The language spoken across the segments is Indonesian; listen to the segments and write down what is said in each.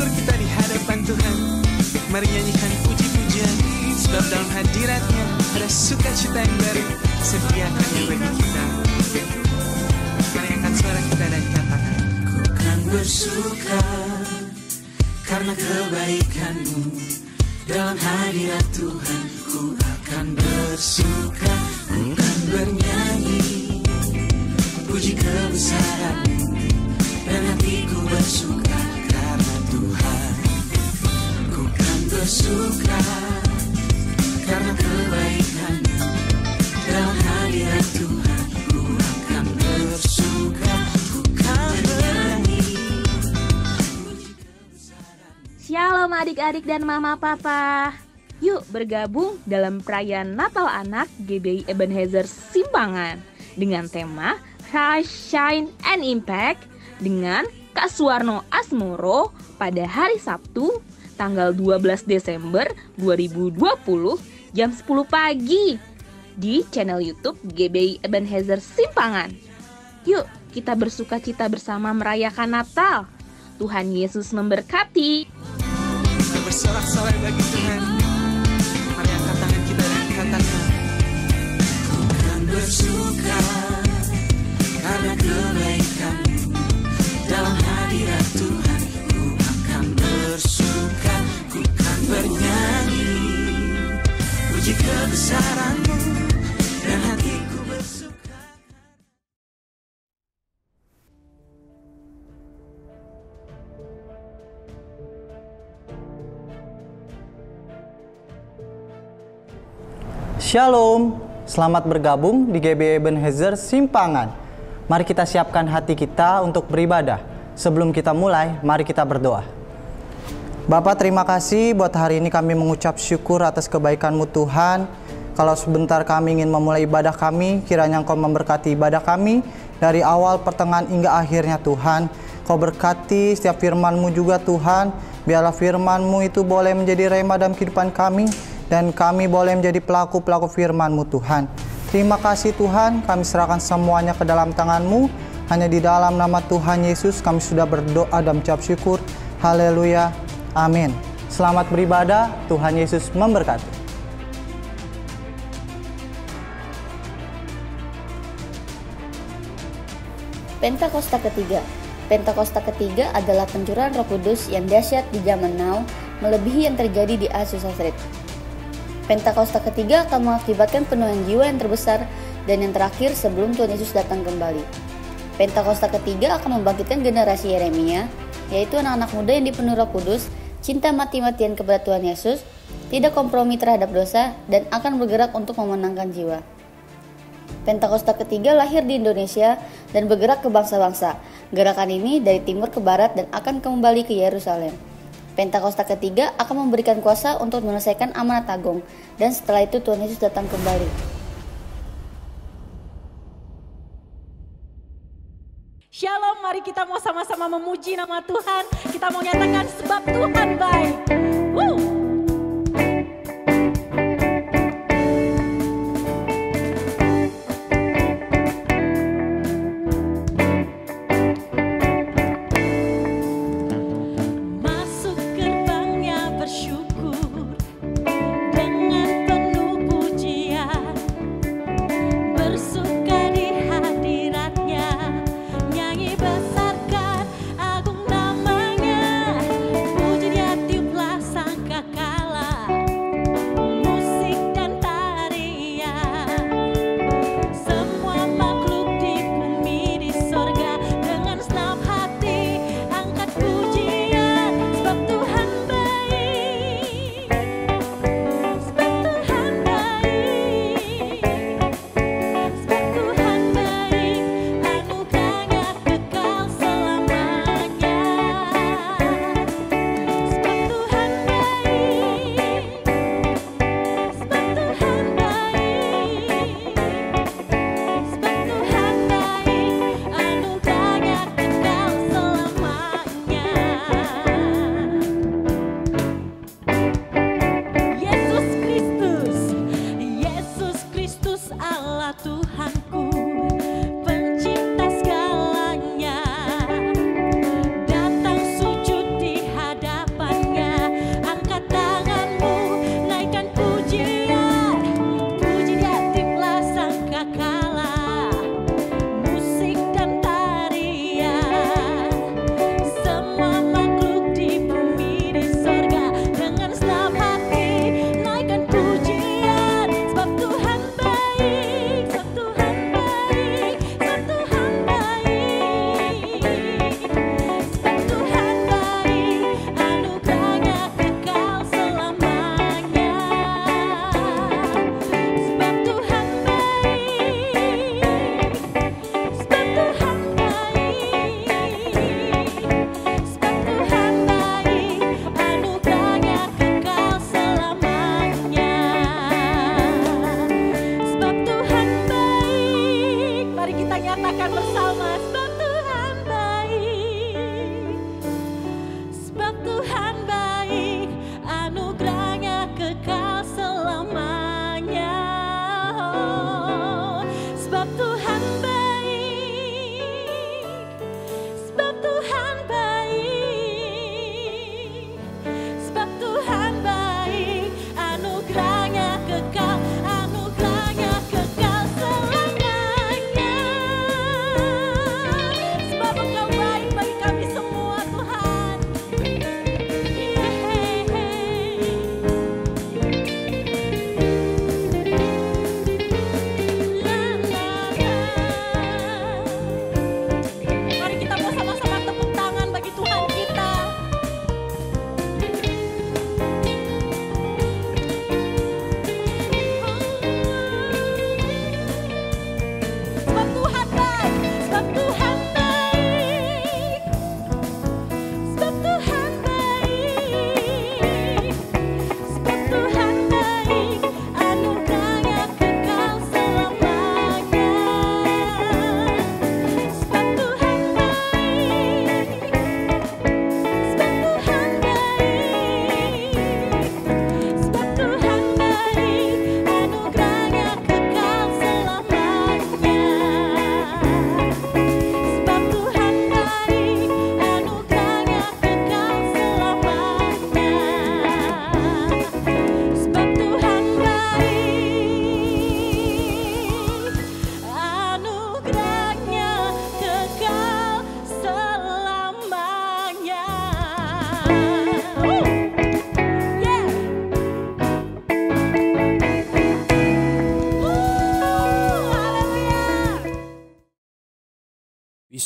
bersyukur kita di hadapan Tuhan. Mari nyanyikan puji-pujian, sebab dalam hadirat-Nya ada sukacita yang baru sediakannya bagi kita. Mari angkat suara kita dan katakan, ku kan bersuka karena kebaikan-Mu. Dalam hadirat Tuhan ku akan bersuka, ku kan bernyanyi puji kebesaran-Mu, dan hatiku bersuka karena Tuhan. Ku kan bersuka karena kebaikan-Mu. Dalam hadirat Tuhan ku akan bersuka, ku kan bernyanyi puji kebesaran-Mu. Shalom adik-adik dan mama papa. Yuk bergabung dalam perayaan Natal Anak GBI Ebenezer Simpangan dengan tema Rise, Shine, and Impact dengan Kak Suwarno Asmoro pada hari Sabtu tanggal 12 Desember 2020 jam 10 pagi di channel YouTube GBI Ebenezer Simpangan. Yuk kita bersukacita bersama merayakan Natal. Tuhan Yesus memberkati. Kita bersorak-sorai bagi Tuhan. Mari angkat tangan kita dan katakan, ku kan bersuka karena kebaikan-Mu. Dalam hadirat Tuhan ku akan bersuka, ku kan bernyanyi puji kebesaran-Mu, dan hatiku bersuka. Shalom, selamat bergabung di GBI Ebenezer Simpangan. Mari kita siapkan hati kita untuk beribadah. Sebelum kita mulai, mari kita berdoa. Bapa, terima kasih buat hari ini kami mengucap syukur atas kebaikan-Mu Tuhan. Kalau sebentar kami ingin memulai ibadah kami, kiranya Engkau memberkati ibadah kami dari awal, pertengahan, hingga akhirnya Tuhan. Kau berkati setiap firman-Mu juga Tuhan. Biarlah firman-Mu itu boleh menjadi rema dalam kehidupan kami, dan kami boleh menjadi pelaku-pelaku firman-Mu Tuhan. Terima kasih Tuhan, kami serahkan semuanya ke dalam tangan-Mu. Hanya di dalam nama Tuhan Yesus kami sudah berdoa dan mengucap syukur. Haleluya, amin. Selamat beribadah, Tuhan Yesus memberkati. Pentakosta ketiga. Pentakosta ketiga adalah pencurahan Roh Kudus yang dahsyat di zaman now, melebihi yang terjadi di Azusa Street. Pentakosta ketiga akan mengakibatkan penuaian jiwa yang terbesar dan yang terakhir sebelum Tuhan Yesus datang kembali. Pentakosta ketiga akan membangkitkan generasi Yeremia, yaitu anak-anak muda yang dipenuhi Roh Kudus, cinta mati-matian kepada Tuhan Yesus, tidak kompromi terhadap dosa, dan akan bergerak untuk memenangkan jiwa. Pentakosta ketiga lahir di Indonesia dan bergerak ke bangsa-bangsa. Gerakan ini dari timur ke barat dan akan kembali ke Yerusalem. Pentakosta ketiga akan memberikan kuasa untuk menyelesaikan amanat agung, dan setelah itu Tuhan Yesus datang kembali. Shalom, mari kita mau sama-sama memuji nama Tuhan. Kita mau nyatakan sebab Tuhan baik. Woo!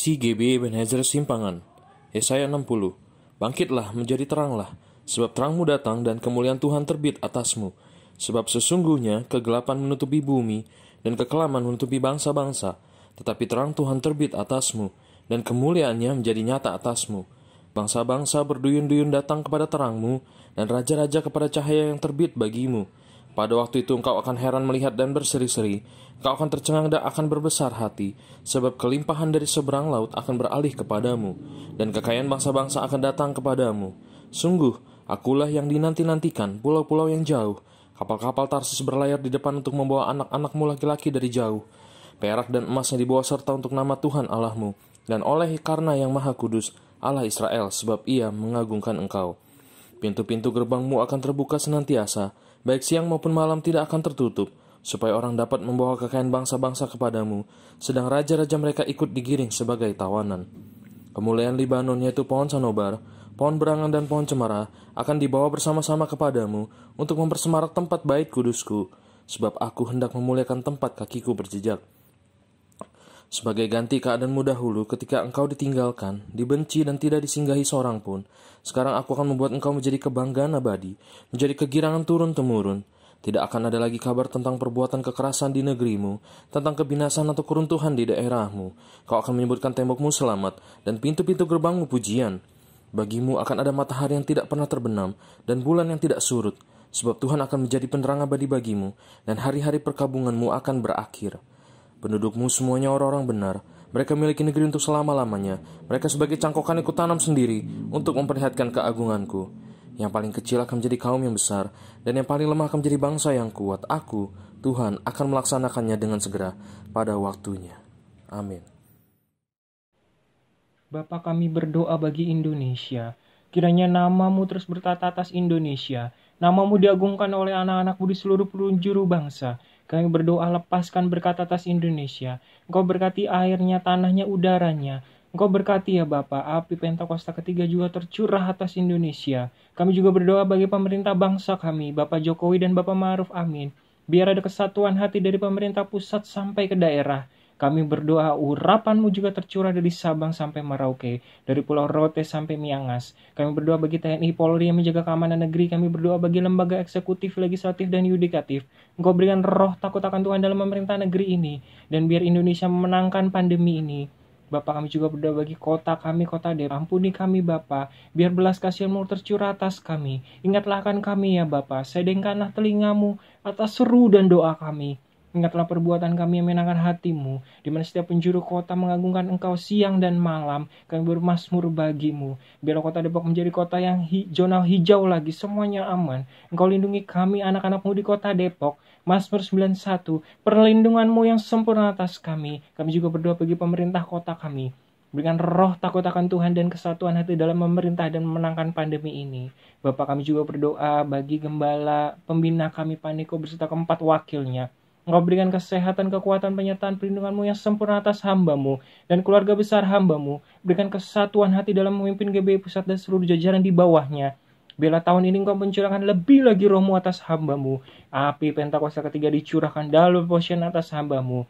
Isi GB Ebenezer Simpangan, Yesaya 60. Bangkitlah, menjadi teranglah, sebab terangmu datang dan kemuliaan Tuhan terbit atasmu. Sebab sesungguhnya kegelapan menutupi bumi dan kekelaman menutupi bangsa-bangsa, tetapi terang Tuhan terbit atasmu, dan kemuliaannya menjadi nyata atasmu. Bangsa-bangsa berduyun-duyun datang kepada terangmu, dan raja-raja kepada cahaya yang terbit bagimu. Pada waktu itu engkau akan heran melihat dan berseri-seri, engkau akan tercengang dan akan berbesar hati, sebab kelimpahan dari seberang laut akan beralih kepadamu, dan kekayaan bangsa-bangsa akan datang kepadamu. Sungguh, akulah yang dinanti-nantikan, pulau-pulau yang jauh. Kapal-kapal Tarsis berlayar di depan untuk membawa anak-anakmu laki-laki dari jauh. Perak dan emasnya dibawa serta untuk nama Tuhan Allahmu, dan oleh karena yang Maha Kudus, Allah Israel, sebab Ia mengagungkan engkau. Pintu-pintu gerbangmu akan terbuka senantiasa, baik siang maupun malam tidak akan tertutup, supaya orang dapat membawa kekayaan bangsa-bangsa kepadamu, sedang raja-raja mereka ikut digiring sebagai tawanan. Kemuliaan Libanon, yaitu pohon sanobar, pohon berangan dan pohon cemara, akan dibawa bersama-sama kepadamu untuk mempersemarak tempat bait kudusku, sebab aku hendak memuliakan tempat kakiku berjejak. Sebagai ganti keadaanmu dahulu ketika engkau ditinggalkan, dibenci dan tidak disinggahi seorang pun, sekarang aku akan membuat engkau menjadi kebanggaan abadi, menjadi kegirangan turun-temurun. Tidak akan ada lagi kabar tentang perbuatan kekerasan di negerimu, tentang kebinasan atau keruntuhan di daerahmu. Kau akan menyebutkan tembokmu selamat, dan pintu-pintu gerbangmu pujian. Bagimu akan ada matahari yang tidak pernah terbenam, dan bulan yang tidak surut, sebab Tuhan akan menjadi penerang abadi bagimu, dan hari-hari perkabunganmu akan berakhir. Pendudukmu semuanya orang-orang benar, mereka memiliki negeri untuk selama-lamanya, mereka sebagai cangkokan yang kutanam sendiri, untuk memperlihatkan keagunganku. Yang paling kecil akan menjadi kaum yang besar, dan yang paling lemah akan menjadi bangsa yang kuat. Aku, Tuhan, akan melaksanakannya dengan segera pada waktunya. Amin. Bapa, kami berdoa bagi Indonesia. Kiranya namamu terus bertata atas Indonesia. Namamu diagungkan oleh anak-anakmu di seluruh penjuru bangsa. Kami berdoa lepaskan berkat atas Indonesia. Engkau berkati airnya, tanahnya, udaranya. Engkau berkati ya Bapa, api Pentakosta ketiga juga tercurah atas Indonesia. Kami juga berdoa bagi pemerintah bangsa kami, Bapak Jokowi dan Bapak Ma'ruf Amin. Biar ada kesatuan hati dari pemerintah pusat sampai ke daerah. Kami berdoa urapan-Mu juga tercurah dari Sabang sampai Merauke, dari Pulau Rote sampai Miangas. Kami berdoa bagi TNI Polri yang menjaga keamanan negeri. Kami berdoa bagi lembaga eksekutif, legislatif, dan yudikatif. Engkau berikan roh takut akan Tuhan dalam memerintah negeri ini, dan biar Indonesia memenangkan pandemi ini. Bapak, kami juga berdoa bagi kota kami, kota Depok. Ampuni kami Bapak, biar belas kasihan-Mu tercurah atas kami. Ingatlah akan kami ya Bapak, sedengkanlah telinga-Mu atas seru dan doa kami. Ingatlah perbuatan kami yang menyenangkan hati-Mu, di mana setiap penjuru kota mengagungkan Engkau siang dan malam. Kami bermazmur bagi-Mu. Biar kota Depok menjadi kota yang zona hijau lagi, semuanya aman. Engkau lindungi kami, anak-anak-Mu di kota Depok. Mazmur 91, perlindungan-Mu yang sempurna atas kami. Kami juga berdoa bagi pemerintah kota kami. Berikan roh takut akan Tuhan dan kesatuan hati dalam memerintah dan memenangkan pandemi ini. Bapak, kami juga berdoa bagi gembala pembina kami Paniko beserta keempat wakilnya. Engkau berikan kesehatan, kekuatan, penyertaan, perlindungan-Mu yang sempurna atas hamba-Mu dan keluarga besar hamba-Mu. Berikan kesatuan hati dalam memimpin GBI Pusat dan seluruh jajaran di bawahnya. Biarlah tahun ini Engkau mencurahkan lebih lagi roh-Mu atas hamba-Mu. Api Pentakosta ketiga dicurahkan dalam portion atas hamba-Mu.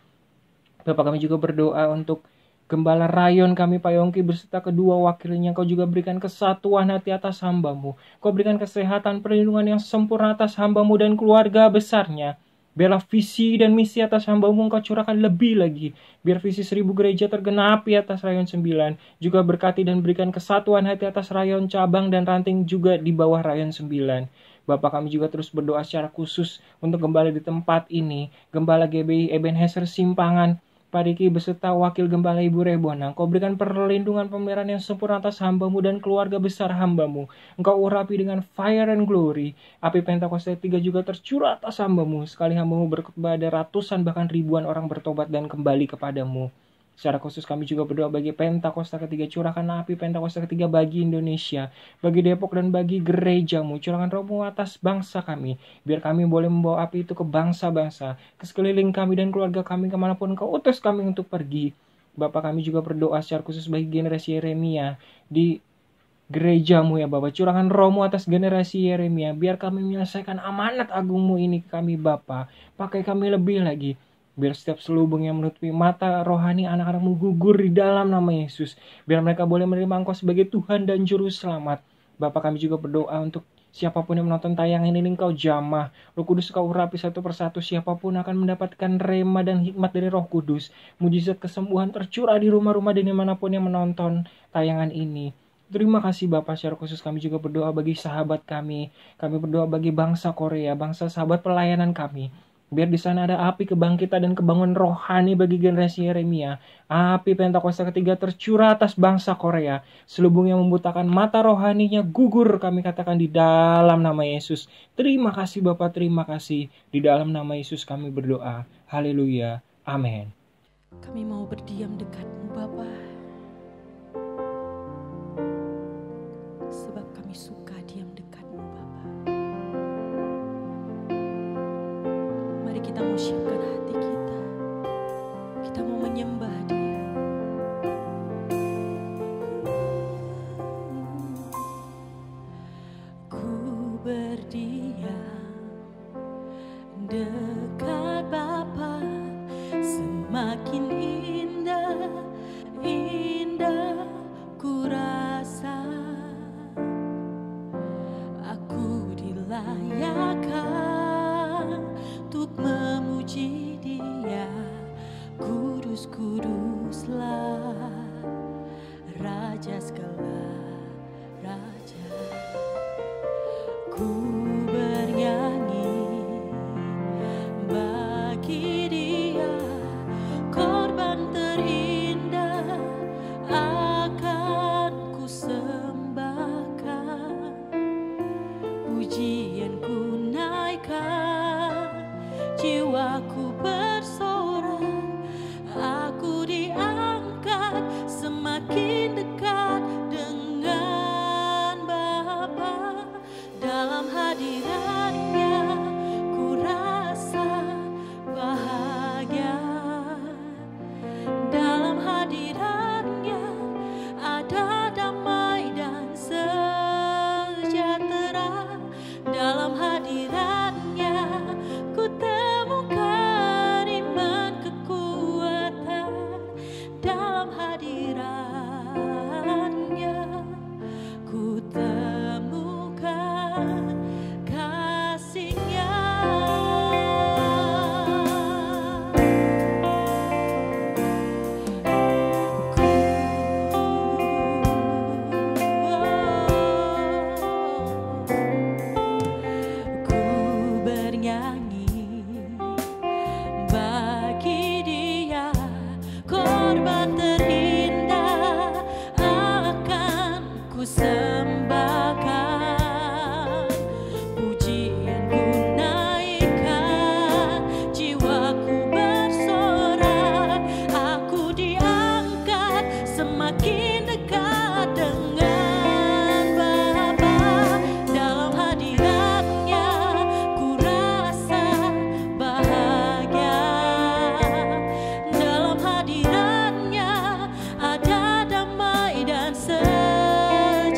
Bapak, kami juga berdoa untuk Gembala Rayon kami Pak Yongki beserta kedua wakilnya. Engkau juga berikan kesatuan hati atas hamba-Mu. Engkau berikan kesehatan, perlindungan yang sempurna atas hamba-Mu dan keluarga besarnya. Biarlah visi dan misi atas hamba-Mu Engkau curahkan lebih lagi. Biar visi 1000 gereja tergenapi atas Rayon 9. Juga berkati dan berikan kesatuan hati atas Rayon cabang dan ranting juga di bawah Rayon 9. Bapak, kami juga terus berdoa secara khusus untuk gembala di tempat ini. Gembala GBI Ebenezer Simpangan, Pak Riki beserta Wakil Gembala Ibu Rebona. Engkau berikan perlindungan pemeliharaan yang sempurna atas hamba-Mu dan keluarga besar hamba-Mu. Engkau urapi dengan fire and glory. Api Pentakosta 3 juga tercurah atas hamba-Mu. Sekali hamba-Mu berkhotbah ada ratusan bahkan ribuan orang bertobat dan kembali kepadamu. Secara khusus kami juga berdoa bagi Pentakosta ketiga. Curahkan api Pentakosta ketiga bagi Indonesia, bagi Depok dan bagi gereja-Mu. Curahkan roh-Mu atas bangsa kami. Biar kami boleh membawa api itu ke bangsa-bangsa, ke sekeliling kami dan keluarga kami kemanapun Engkau utus kami untuk pergi. Bapak, kami juga berdoa secara khusus bagi generasi Yeremia di gereja-Mu ya Bapak. Curahkan roh-Mu atas generasi Yeremia. Biar kami menyelesaikan amanat agung-Mu ini ke kami Bapak. Pakai kami lebih lagi. Biar setiap selubung yang menutupi mata rohani anak-anakmu gugur di dalam nama Yesus. Biar mereka boleh menerima Engkau sebagai Tuhan dan Juru Selamat. Bapa, kami juga berdoa untuk siapapun yang menonton tayangan ini, Engkau jamah. Roh Kudus Engkau urapi satu persatu. Siapapun akan mendapatkan rema dan hikmat dari Roh Kudus. Mujizat kesembuhan tercurah di rumah-rumah dan dimanapun yang menonton tayangan ini. Terima kasih Bapak. Secara khusus kami juga berdoa bagi sahabat kami. Kami berdoa bagi bangsa Korea, bangsa sahabat pelayanan kami. Biar di sana ada api kebangkitan dan kebangunan rohani bagi generasi Yeremia. Api Pentakosta ketiga tercurah atas bangsa Korea. Selubung yang membutakan mata rohaninya gugur, kami katakan di dalam nama Yesus. Terima kasih Bapak, terima kasih. Di dalam nama Yesus kami berdoa. Haleluya. Amin. Kami mau berdiam dekat-Mu Bapa. Sebab kami suka diam dekat-Mu Bapa. Mari kita mau siapkan hati kita. Kita mau menyembah Dia. Ku berdiam dekat Bapa, semakin indah, indah ku rasa. Aku dilayakkan untuk memuji Dia. Kudus, kuduslah Raja segala raja. Ku bernyanyi bagi Dia, korban terindah akan ku sembahkan. Pujian ku naikkan, jiwaku bersorak. Aku diangkat semakin dekat dengan Bapa. Dalam hadirat-Nya ku rasa bahagia. Dalam hadirat-Nya ada damai dan sejahtera. Dalam hadirat-Nya ku temukan iman kekuatan. Dalam hadirat-Nya ku temukan kasih-Nya. Ku bernyanyi bagi Dia, korban terindah akan ku sembahkan. Pujian ku naikkan, jiwaku bersorak. Aku diangkat semakin dekat dengan Bapa. Dalam hadirat-Nya ku rasa bahagia. Dalam hadirat-Nya ada damai dan sejahtera.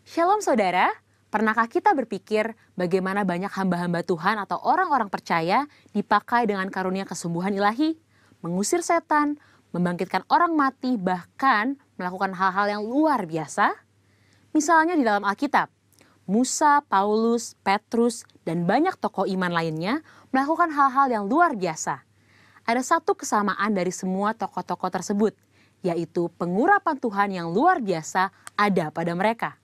Shalom saudara, pernahkah kita berpikir bagaimana banyak hamba-hamba Tuhan atau orang-orang percaya dipakai dengan karunia kesembuhan ilahi, mengusir setan, membangkitkan orang mati, bahkan melakukan hal-hal yang luar biasa? Misalnya di dalam Alkitab, Musa, Paulus, Petrus, dan banyak tokoh iman lainnya melakukan hal-hal yang luar biasa. Ada satu kesamaan dari semua tokoh-tokoh tersebut, yaitu pengurapan Tuhan yang luar biasa ada pada mereka.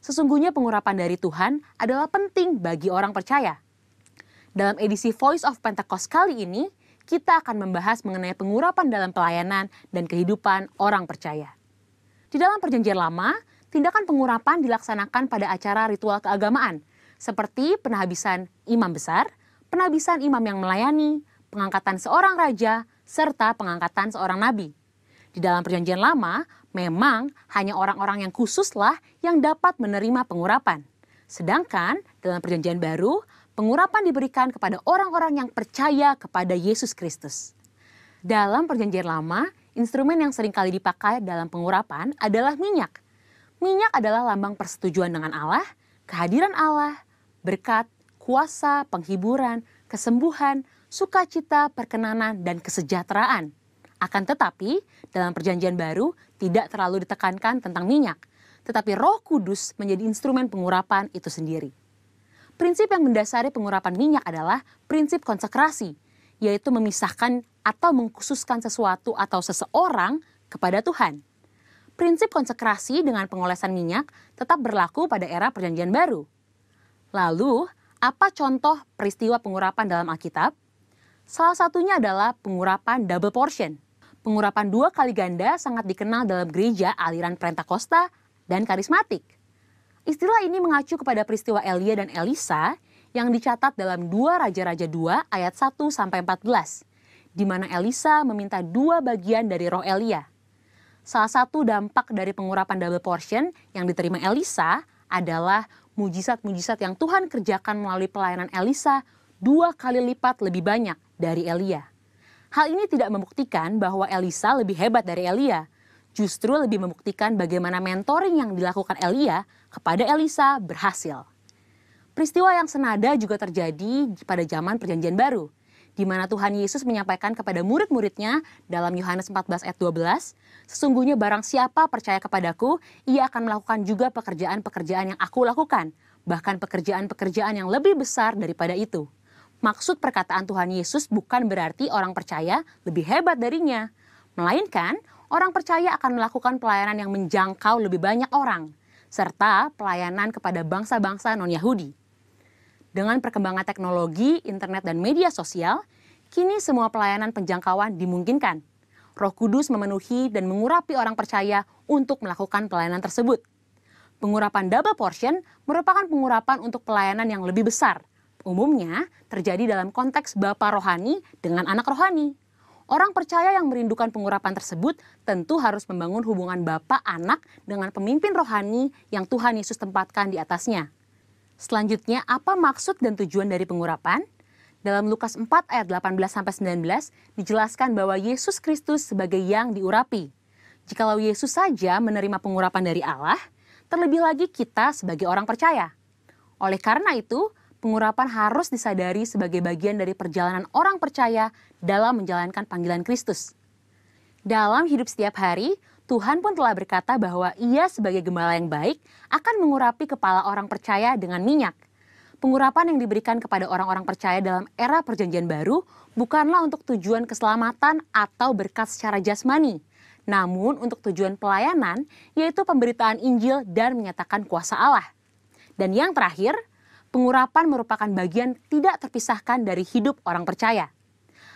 Sesungguhnya pengurapan dari Tuhan adalah penting bagi orang percaya. Dalam edisi Voice of Pentecost kali ini, kita akan membahas mengenai pengurapan dalam pelayanan dan kehidupan orang percaya. Di dalam Perjanjian Lama, tindakan pengurapan dilaksanakan pada acara ritual keagamaan, seperti penabisan imam besar, penabisan imam yang melayani, pengangkatan seorang raja, serta pengangkatan seorang nabi. Di dalam Perjanjian Lama, memang hanya orang-orang yang khususlah yang dapat menerima pengurapan. Sedangkan dalam Perjanjian Baru, pengurapan diberikan kepada orang-orang yang percaya kepada Yesus Kristus. Dalam Perjanjian Lama, instrumen yang sering kali dipakai dalam pengurapan adalah minyak. Minyak adalah lambang persetujuan dengan Allah, kehadiran Allah, berkat, kuasa, penghiburan, kesembuhan, sukacita, perkenanan, dan kesejahteraan. Akan tetapi, dalam Perjanjian Baru tidak terlalu ditekankan tentang minyak, tetapi Roh Kudus menjadi instrumen pengurapan itu sendiri. Prinsip yang mendasari pengurapan minyak adalah prinsip konsekrasi, yaitu memisahkan atau mengkhususkan sesuatu atau seseorang kepada Tuhan. Prinsip konsekrasi dengan pengolesan minyak tetap berlaku pada era Perjanjian Baru. Lalu, apa contoh peristiwa pengurapan dalam Alkitab? Salah satunya adalah pengurapan double portion. Pengurapan 2 kali ganda sangat dikenal dalam gereja aliran Pentakosta dan karismatik. Istilah ini mengacu kepada peristiwa Elia dan Elisa yang dicatat dalam 2 Raja-Raja 2 ayat 1-14, di mana Elisa meminta 2 bagian dari roh Elia. Salah satu dampak dari pengurapan double portion yang diterima Elisa adalah mujizat-mujizat yang Tuhan kerjakan melalui pelayanan Elisa 2 kali lipat lebih banyak dari Elia. Hal ini tidak membuktikan bahwa Elisa lebih hebat dari Elia, justru lebih membuktikan bagaimana mentoring yang dilakukan Elia kepada Elisa berhasil. Peristiwa yang senada juga terjadi pada zaman Perjanjian Baru, di mana Tuhan Yesus menyampaikan kepada murid-muridnya dalam Yohanes 14 ayat 12, "Sesungguhnya barang siapa percaya kepadaku, ia akan melakukan juga pekerjaan-pekerjaan yang aku lakukan, bahkan pekerjaan-pekerjaan yang lebih besar daripada itu." Maksud perkataan Tuhan Yesus bukan berarti orang percaya lebih hebat darinya, melainkan orang percaya akan melakukan pelayanan yang menjangkau lebih banyak orang, serta pelayanan kepada bangsa-bangsa non-Yahudi. Dengan perkembangan teknologi, internet, dan media sosial, kini semua pelayanan penjangkauan dimungkinkan. Roh Kudus memenuhi dan mengurapi orang percaya untuk melakukan pelayanan tersebut. Pengurapan double portion merupakan pengurapan untuk pelayanan yang lebih besar. Umumnya terjadi dalam konteks bapa rohani dengan anak rohani. Orang percaya yang merindukan pengurapan tersebut tentu harus membangun hubungan bapa anak dengan pemimpin rohani yang Tuhan Yesus tempatkan di atasnya. Selanjutnya, apa maksud dan tujuan dari pengurapan? Dalam Lukas 4 ayat 18-19 dijelaskan bahwa Yesus Kristus sebagai yang diurapi. Jikalau Yesus saja menerima pengurapan dari Allah, terlebih lagi kita sebagai orang percaya. Oleh karena itu, pengurapan harus disadari sebagai bagian dari perjalanan orang percaya dalam menjalankan panggilan Kristus. Dalam hidup setiap hari, Tuhan pun telah berkata bahwa Ia sebagai gembala yang baik akan mengurapi kepala orang percaya dengan minyak. Pengurapan yang diberikan kepada orang-orang percaya dalam era Perjanjian Baru bukanlah untuk tujuan keselamatan atau berkat secara jasmani, namun untuk tujuan pelayanan, yaitu pemberitaan Injil dan menyatakan kuasa Allah. Dan yang terakhir, pengurapan merupakan bagian tidak terpisahkan dari hidup orang percaya.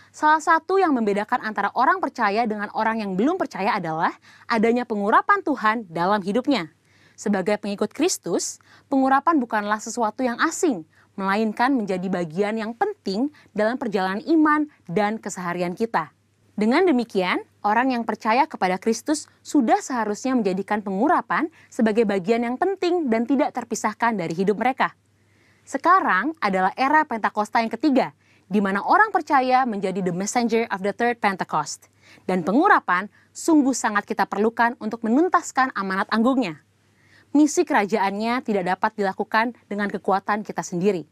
Salah satu yang membedakan antara orang percaya dengan orang yang belum percaya adalah adanya pengurapan Tuhan dalam hidupnya. Sebagai pengikut Kristus, pengurapan bukanlah sesuatu yang asing, melainkan menjadi bagian yang penting dalam perjalanan iman dan keseharian kita. Dengan demikian, orang yang percaya kepada Kristus sudah seharusnya menjadikan pengurapan sebagai bagian yang penting dan tidak terpisahkan dari hidup mereka. Sekarang adalah era Pentakosta yang ketiga, di mana orang percaya menjadi the messenger of the third Pentecost. Dan pengurapan sungguh sangat kita perlukan untuk menuntaskan amanat anggungnya. Misi kerajaannya tidak dapat dilakukan dengan kekuatan kita sendiri.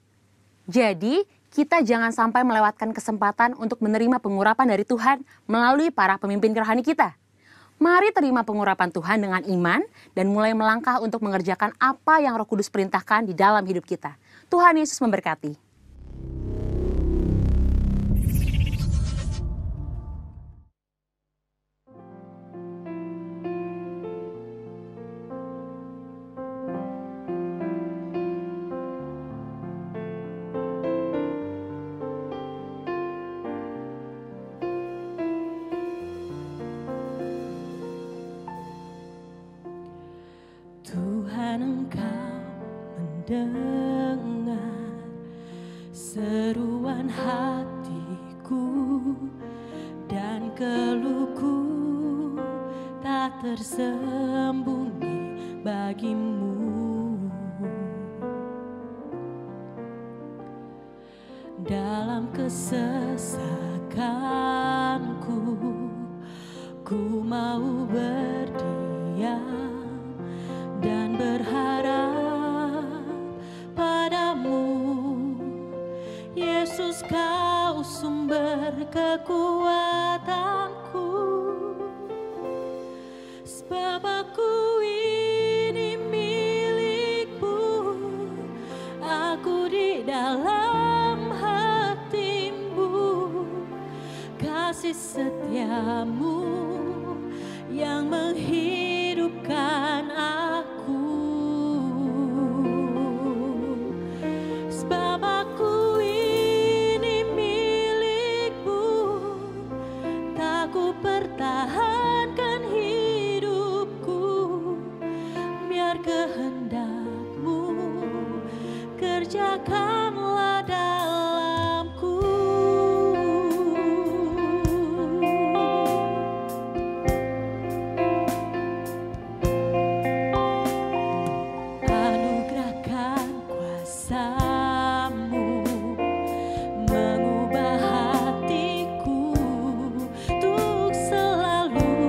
Jadi, kita jangan sampai melewatkan kesempatan untuk menerima pengurapan dari Tuhan melalui para pemimpin rohani kita. Mari terima pengurapan Tuhan dengan iman dan mulai melangkah untuk mengerjakan apa yang Roh Kudus perintahkan di dalam hidup kita. Tuhan Yesus memberkati. Tuhan, Engkau mendengar seruan hatiku dan keluhku tak tersembunyi bagimu. Dalam kesesakanku, ku mau berdiam dan berharap padamu. Yesus, Kau sumber kekuatanku, sebab aku ini milik-Mu. Aku di dalam hati-Mu, kasih setia-Mu yang menghidupkan aku. Sebab aku ini milik-Mu, tak ku pertahankan hidupku, biar kehendak-Mu kerjakanlah dalamku. Mengubah hatiku untuk selalu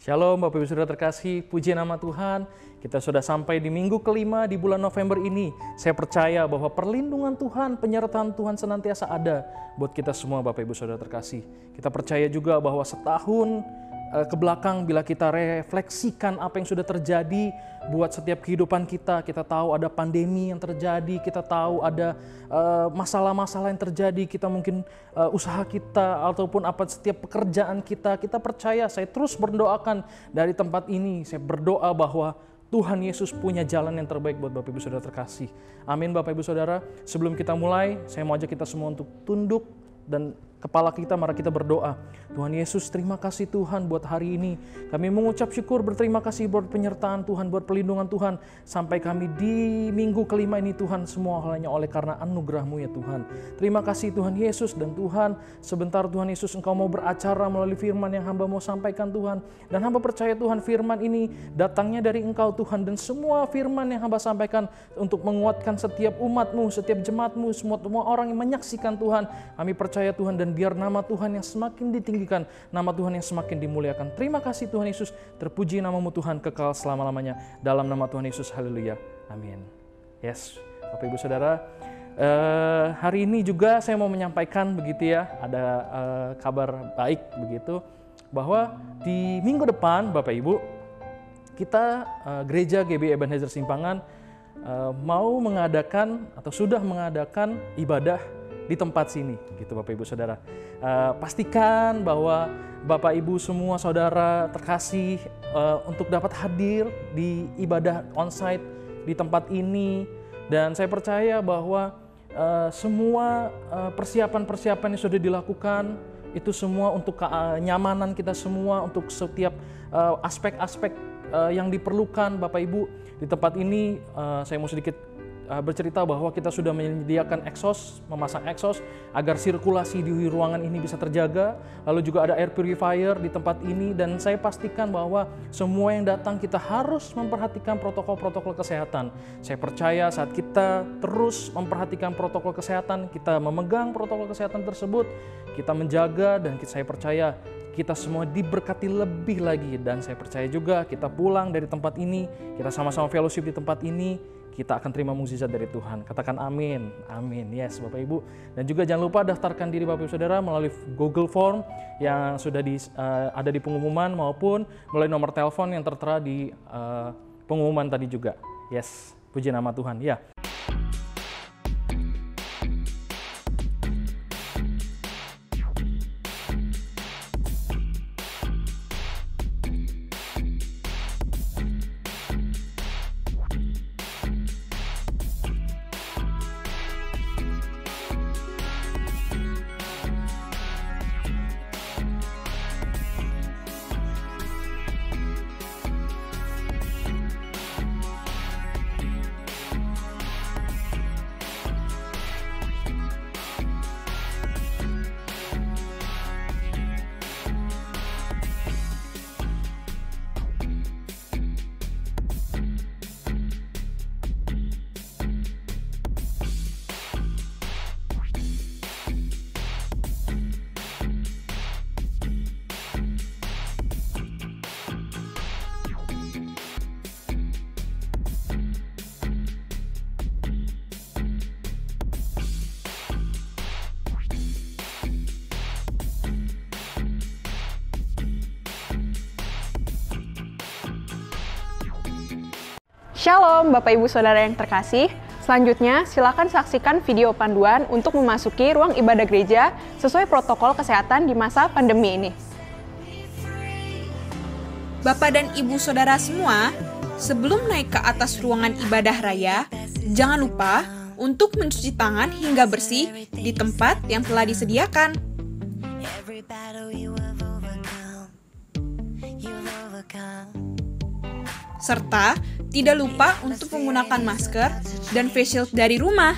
Shalom Bapak Ibu Saudara terkasih, puji nama Tuhan. Kita sudah sampai di minggu kelima di bulan November ini. Saya percaya bahwa perlindungan Tuhan, penyertaan Tuhan senantiasa ada buat kita semua Bapak Ibu Saudara terkasih. Kita percaya juga bahwa setahun ke belakang bila kita refleksikan apa yang sudah terjadi buat setiap kehidupan kita tahu ada pandemi yang terjadi, kita tahu ada masalah-masalah yang terjadi, kita mungkin usaha kita ataupun apa setiap pekerjaan kita percaya, saya terus berdoakan dari tempat ini, saya berdoa bahwa Tuhan Yesus punya jalan yang terbaik buat Bapak Ibu Saudara terkasih. Amin Bapak Ibu Saudara. Sebelum kita mulai, saya mau ajak kita semua untuk tunduk dan kepala kita, mari kita berdoa. Tuhan Yesus, terima kasih Tuhan buat hari ini. Kami mengucap syukur, berterima kasih buat penyertaan Tuhan, buat perlindungan Tuhan. Sampai kami di minggu kelima ini Tuhan, semua hanya oleh karena anugerah-Mu ya Tuhan. Terima kasih Tuhan Yesus, dan Tuhan sebentar Tuhan Yesus Engkau mau beracara melalui firman yang hamba mau sampaikan Tuhan. Dan hamba percaya Tuhan firman ini datangnya dari Engkau Tuhan, dan semua firman yang hamba sampaikan untuk menguatkan setiap umat-Mu, setiap jemaat-Mu, semua orang yang menyaksikan Tuhan. Kami percaya Tuhan, dan biar nama Tuhan yang semakin ditinggikan, nama Tuhan yang semakin dimuliakan. Terima kasih Tuhan Yesus, terpuji nama-Mu Tuhan kekal selama-lamanya. Dalam nama Tuhan Yesus, haleluya, amin. Yes, Bapak Ibu Saudara, hari ini juga saya mau menyampaikan begitu ya, ada kabar baik begitu, bahwa di minggu depan Bapak Ibu, kita gereja GBI Ebenezer Simpangan mau mengadakan atau sudah mengadakan ibadah di tempat sini, gitu Bapak Ibu Saudara. Pastikan bahwa Bapak Ibu semua saudara terkasih untuk dapat hadir di ibadah onsite di tempat ini, dan saya percaya bahwa semua persiapan-persiapan yang sudah dilakukan itu semua untuk kenyamanan kita semua, untuk setiap aspek-aspek yang diperlukan Bapak Ibu di tempat ini. Saya mau sedikit bercerita bahwa kita sudah menyediakan exhaust, memasang exhaust agar sirkulasi di ruangan ini bisa terjaga. Lalu juga ada air purifier di tempat ini, dan saya pastikan bahwa semua yang datang kita harus memperhatikan protokol-protokol kesehatan. Saya percaya saat kita terus memperhatikan protokol kesehatan, kita memegang protokol kesehatan tersebut, kita menjaga, dan saya percaya kita semua diberkati lebih lagi. Dan saya percaya juga kita pulang dari tempat ini, kita sama-sama fellowship di tempat ini, kita akan terima mukjizat dari Tuhan. Katakan amin. Amin. Yes, Bapak Ibu. Dan juga jangan lupa daftarkan diri Bapak Ibu Saudara melalui Google Form yang sudah ada di pengumuman, maupun melalui nomor telepon yang tertera di pengumuman tadi juga. Yes, puji nama Tuhan. Ya. Shalom Bapak Ibu Saudara yang terkasih. Selanjutnya silakan saksikan video panduan untuk memasuki ruang ibadah gereja sesuai protokol kesehatan di masa pandemi ini. Bapak dan Ibu Saudara semua, sebelum naik ke atas ruangan ibadah raya, jangan lupa untuk mencuci tangan hingga bersih di tempat yang telah disediakan. Serta tidak lupa untuk menggunakan masker dan face shield dari rumah.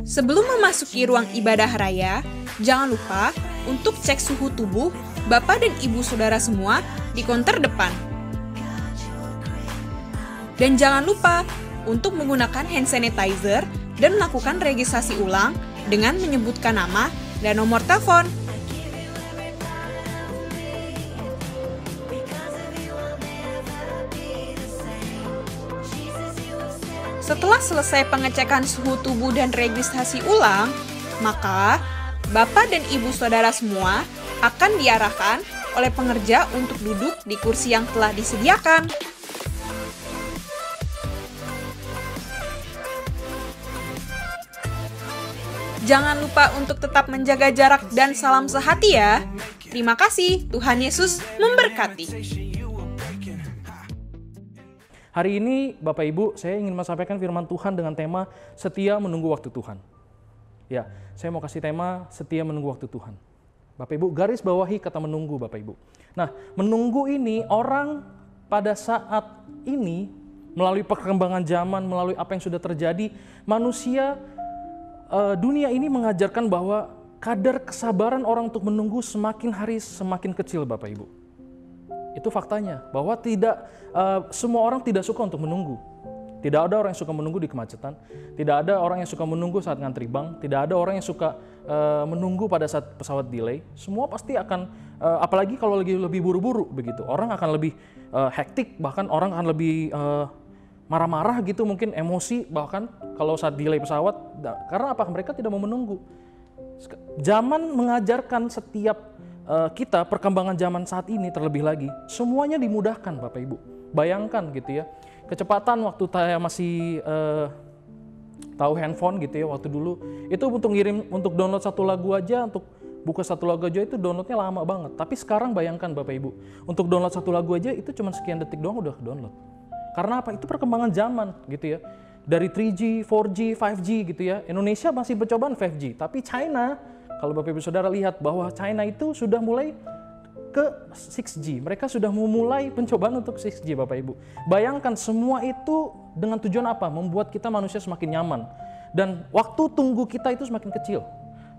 Sebelum memasuki ruang ibadah raya, jangan lupa untuk cek suhu tubuh Bapak dan Ibu Saudara semua di konter depan. Dan jangan lupa untuk menggunakan hand sanitizer dan melakukan registrasi ulang dengan menyebutkan nama dan nomor telepon. Setelah selesai pengecekan suhu tubuh dan registrasi ulang, maka Bapak dan Ibu Saudara semua akan diarahkan oleh pengerja untuk duduk di kursi yang telah disediakan. Jangan lupa untuk tetap menjaga jarak dan salam sehati ya. Terima kasih, Tuhan Yesus memberkati. Hari ini Bapak Ibu, saya ingin menyampaikan firman Tuhan dengan tema setia menunggu waktu Tuhan. Ya, saya mau kasih tema setia menunggu waktu Tuhan. Bapak Ibu, garis bawahi kata menunggu Bapak Ibu. Nah, menunggu ini orang pada saat ini melalui perkembangan zaman, melalui apa yang sudah terjadi, manusia dunia ini mengajarkan bahwa kadar kesabaran orang untuk menunggu semakin hari semakin kecil Bapak Ibu. Itu faktanya, bahwa semua orang tidak suka untuk menunggu. Tidak ada orang yang suka menunggu di kemacetan, tidak ada orang yang suka menunggu saat ngantri bank, tidak ada orang yang suka menunggu pada saat pesawat delay. Semua pasti akan, apalagi kalau lagi lebih buru-buru begitu, orang akan lebih hektik, bahkan orang akan lebih marah-marah gitu, mungkin emosi bahkan kalau saat delay pesawat. Karena apa? Mereka tidak mau menunggu. Zaman mengajarkan setiap kita, perkembangan zaman saat ini terlebih lagi, semuanya dimudahkan Bapak Ibu. Bayangkan gitu ya, kecepatan waktu saya masih tahu handphone gitu ya, waktu dulu itu untuk download satu lagu aja, untuk buka satu lagu aja itu downloadnya lama banget. Tapi sekarang bayangkan Bapak Ibu, untuk download satu lagu aja itu cuma sekian detik doang udah download. Karena apa? Itu perkembangan zaman gitu ya. Dari 3G, 4G, 5G gitu ya. Indonesia masih percobaan 5G, tapi China, kalau Bapak Ibu Saudara lihat bahwa China itu sudah mulai ke 6G. Mereka sudah memulai pencobaan untuk 6G Bapak Ibu. Bayangkan semua itu dengan tujuan apa? Membuat kita manusia semakin nyaman. Dan waktu tunggu kita itu semakin kecil.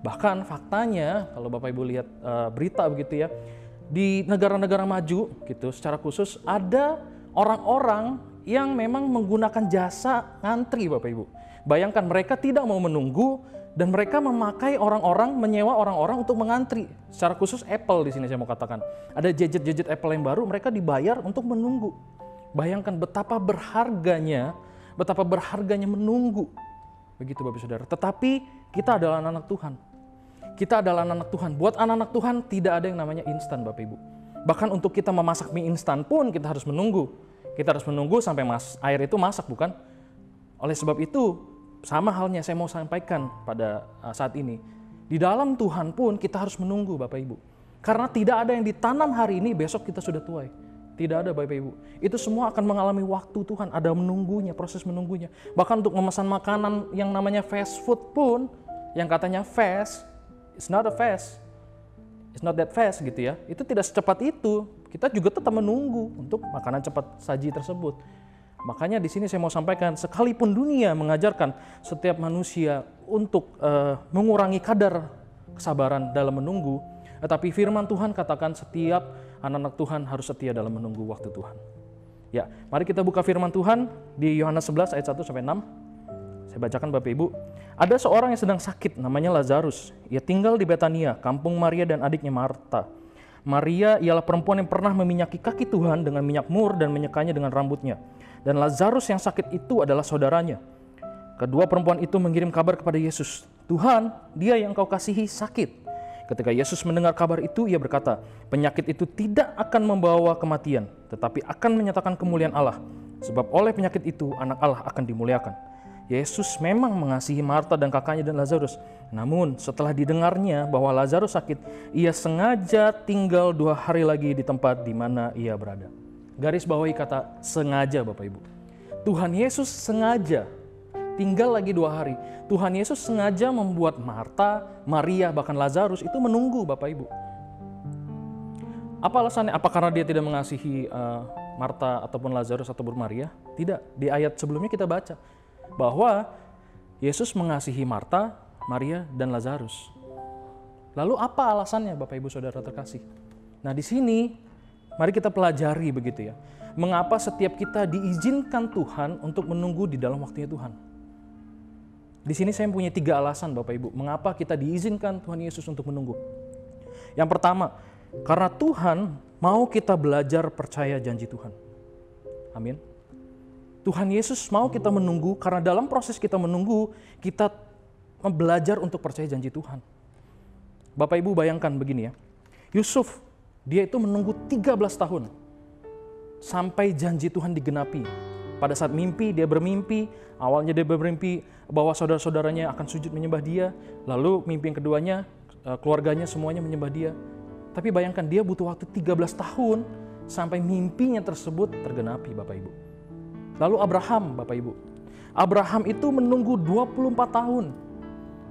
Bahkan faktanya, kalau Bapak Ibu lihat berita begitu ya, di negara-negara maju gitu secara khusus ada orang-orang yang memang menggunakan jasa ngantri Bapak Ibu. Bayangkan mereka tidak mau menunggu dan mereka memakai menyewa orang-orang untuk mengantri. Secara khusus Apple di sini saya mau katakan. Ada gadget-gadget Apple yang baru, mereka dibayar untuk menunggu. Bayangkan betapa berharganya menunggu. Begitu Bapak Saudara. Tetapi kita adalah anak-anak Tuhan. Kita adalah anak-anak Tuhan. Buat anak-anak Tuhan tidak ada yang namanya instan Bapak Ibu. Bahkan untuk kita memasak mie instan pun kita harus menunggu. Kita harus menunggu sampai air itu masak, bukan? Oleh sebab itu, sama halnya saya mau sampaikan pada saat ini. Di dalam Tuhan pun kita harus menunggu Bapak Ibu. Karena tidak ada yang ditanam hari ini, besok kita sudah tuai. Tidak ada Bapak Ibu. Itu semua akan mengalami waktu Tuhan, ada menunggunya, proses menunggunya. Bahkan untuk memesan makanan yang namanya fast food pun, yang katanya fast, it's not a fast. It's not that fast gitu ya. Itu tidak secepat itu. Kita juga tetap menunggu untuk makanan cepat saji tersebut. Makanya di sini saya mau sampaikan, sekalipun dunia mengajarkan setiap manusia untuk mengurangi kadar kesabaran dalam menunggu, tetapi firman Tuhan katakan setiap anak-anak Tuhan harus setia dalam menunggu waktu Tuhan. Ya, mari kita buka firman Tuhan di Yohanes 11 ayat 1-6. Saya bacakan Bapak Ibu. Ada seorang yang sedang sakit, namanya Lazarus. Ia tinggal di Betania, kampung Maria dan adiknya Marta. Maria ialah perempuan yang pernah meminyaki kaki Tuhan dengan minyak mur dan menyekanya dengan rambutnya. Dan Lazarus yang sakit itu adalah saudaranya. Kedua perempuan itu mengirim kabar kepada Yesus. Tuhan, dia yang kau kasihi sakit. Ketika Yesus mendengar kabar itu, ia berkata, penyakit itu tidak akan membawa kematian, tetapi akan menyatakan kemuliaan Allah. Sebab oleh penyakit itu, anak Allah akan dimuliakan. Yesus memang mengasihi Marta dan kakaknya dan Lazarus. Namun setelah didengarnya bahwa Lazarus sakit, ia sengaja tinggal 2 hari lagi di tempat di mana ia berada. Garis bawahi kata sengaja Bapak Ibu. Tuhan Yesus sengaja tinggal lagi 2 hari. Tuhan Yesus sengaja membuat Marta, Maria, bahkan Lazarus itu menunggu Bapak Ibu. Apa alasannya? Apa karena dia tidak mengasihi Marta ataupun Lazarus ataupun Maria? Tidak. Di ayat sebelumnya kita baca bahwa Yesus mengasihi Marta, Maria, dan Lazarus. Lalu apa alasannya Bapak Ibu Saudara terkasih? Nah di sini mari kita pelajari begitu ya. Mengapa setiap kita diizinkan Tuhan untuk menunggu di dalam waktunya Tuhan? Di sini saya punya 3 alasan Bapak Ibu, mengapa kita diizinkan Tuhan Yesus untuk menunggu. Yang pertama, karena Tuhan mau kita belajar percaya janji Tuhan. Amin. Tuhan Yesus mau kita menunggu karena dalam proses kita menunggu, kita belajar untuk percaya janji Tuhan. Bapak Ibu bayangkan begini ya, Yusuf, dia itu menunggu 13 tahun sampai janji Tuhan digenapi. Pada saat mimpi, dia bermimpi, awalnya dia bermimpi bahwa saudara-saudaranya akan sujud menyembah dia, lalu mimpi yang keduanya, keluarganya semuanya menyembah dia. Tapi bayangkan dia butuh waktu 13 tahun sampai mimpinya tersebut tergenapi Bapak Ibu. Lalu Abraham Bapak Ibu, Abraham itu menunggu 24 tahun.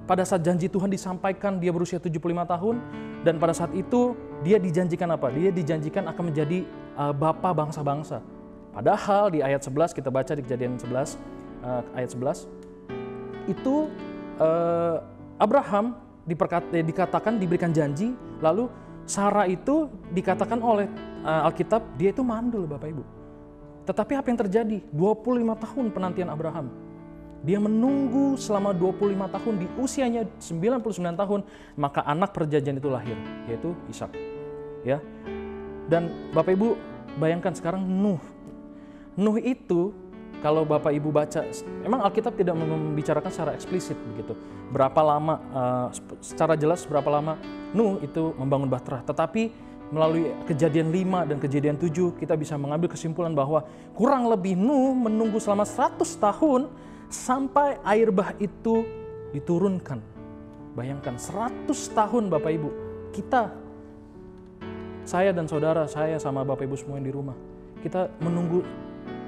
Pada saat janji Tuhan disampaikan dia berusia 75 tahun, dan pada saat itu dia dijanjikan apa? Dia dijanjikan akan menjadi bapa bangsa-bangsa. Padahal di ayat 11, kita baca di Kejadian 11, ayat 11, itu Abraham dikatakan diberikan janji, lalu Sarah itu dikatakan oleh Alkitab, dia itu mandul Bapak Ibu. Tetapi apa yang terjadi? 25 tahun penantian Abraham. Dia menunggu selama 25 tahun, di usianya 99 tahun, maka anak perjanjian itu lahir, yaitu Ishak. Ya. Dan Bapak Ibu bayangkan sekarang Nuh. Nuh itu kalau Bapak Ibu baca, memang Alkitab tidak membicarakan secara eksplisit begitu. Berapa lama, secara jelas berapa lama Nuh itu membangun bahtera. Tetapi melalui Kejadian 5 dan Kejadian 7 kita bisa mengambil kesimpulan bahwa kurang lebih Nuh menunggu selama 100 tahun sampai air bah itu diturunkan. Bayangkan 100 tahun Bapak Ibu. Kita, saya dan saudara, saya sama Bapak Ibu semua yang di rumah, kita menunggu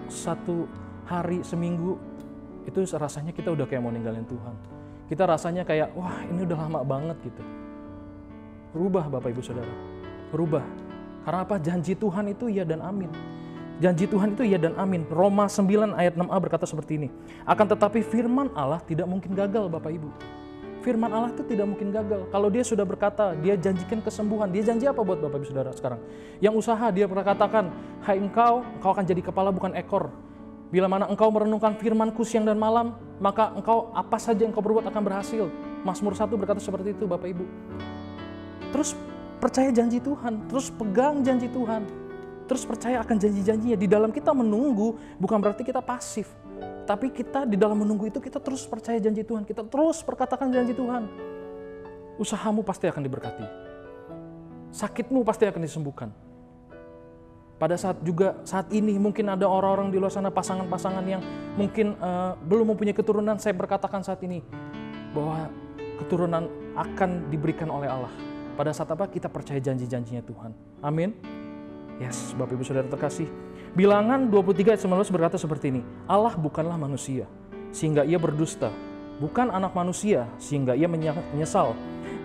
1 hari, seminggu, itu rasanya kita udah kayak mau ninggalin Tuhan. Kita rasanya kayak, wah ini udah lama banget gitu. Rubah Bapak Ibu Saudara, rubah. Karena apa? Janji Tuhan itu ya dan amin. Janji Tuhan itu ya dan amin. Roma 9 ayat 6a berkata seperti ini. Akan tetapi firman Allah tidak mungkin gagal Bapak Ibu. Firman Allah itu tidak mungkin gagal. Kalau dia sudah berkata, dia janjikan kesembuhan. Dia janji apa buat Bapak Ibu Saudara sekarang? Yang usaha, dia pernah katakan, hai engkau akan jadi kepala bukan ekor. Bila mana engkau merenungkan firman-Ku siang dan malam, maka engkau apa saja yang kau berbuat akan berhasil. Mazmur 1 berkata seperti itu Bapak Ibu. Terus percaya janji Tuhan, terus pegang janji Tuhan, terus percaya akan janji-janjinya. Di dalam kita menunggu bukan berarti kita pasif, tapi kita di dalam menunggu itu kita terus percaya janji Tuhan, kita terus perkatakan janji Tuhan. Usahamu pasti akan diberkati, sakitmu pasti akan disembuhkan. Pada saat ini mungkin ada orang-orang di luar sana, pasangan-pasangan yang mungkin belum mempunyai keturunan, saya berkatakan saat ini bahwa keturunan akan diberikan oleh Allah. Pada saat apa? Kita percaya janji-janjinya Tuhan. Amin. Yes, Bapak Ibu Saudara terkasih. Bilangan 23 ayat 19 berkata seperti ini. Allah bukanlah manusia, sehingga ia berdusta. Bukan anak manusia, sehingga ia menyesal.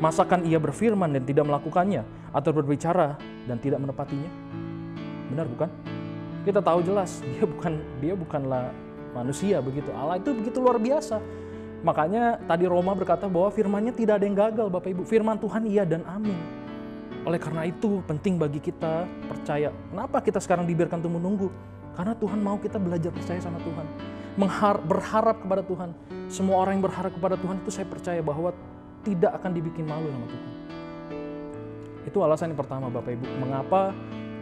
Masakan ia berfirman dan tidak melakukannya, atau berbicara dan tidak menepatinya? Benar bukan? Kita tahu jelas, dia bukanlah manusia begitu. Allah itu begitu luar biasa. Makanya tadi Roma berkata bahwa firman-Nya tidak ada yang gagal Bapak Ibu. Firman Tuhan iya dan amin. Oleh karena itu penting bagi kita percaya. Kenapa kita sekarang dibiarkan untuk menunggu? Karena Tuhan mau kita belajar percaya sama Tuhan. Berharap kepada Tuhan. Semua orang yang berharap kepada Tuhan itu saya percaya bahwa tidak akan dibikin malu sama Tuhan. Itu alasan yang pertama Bapak Ibu. Mengapa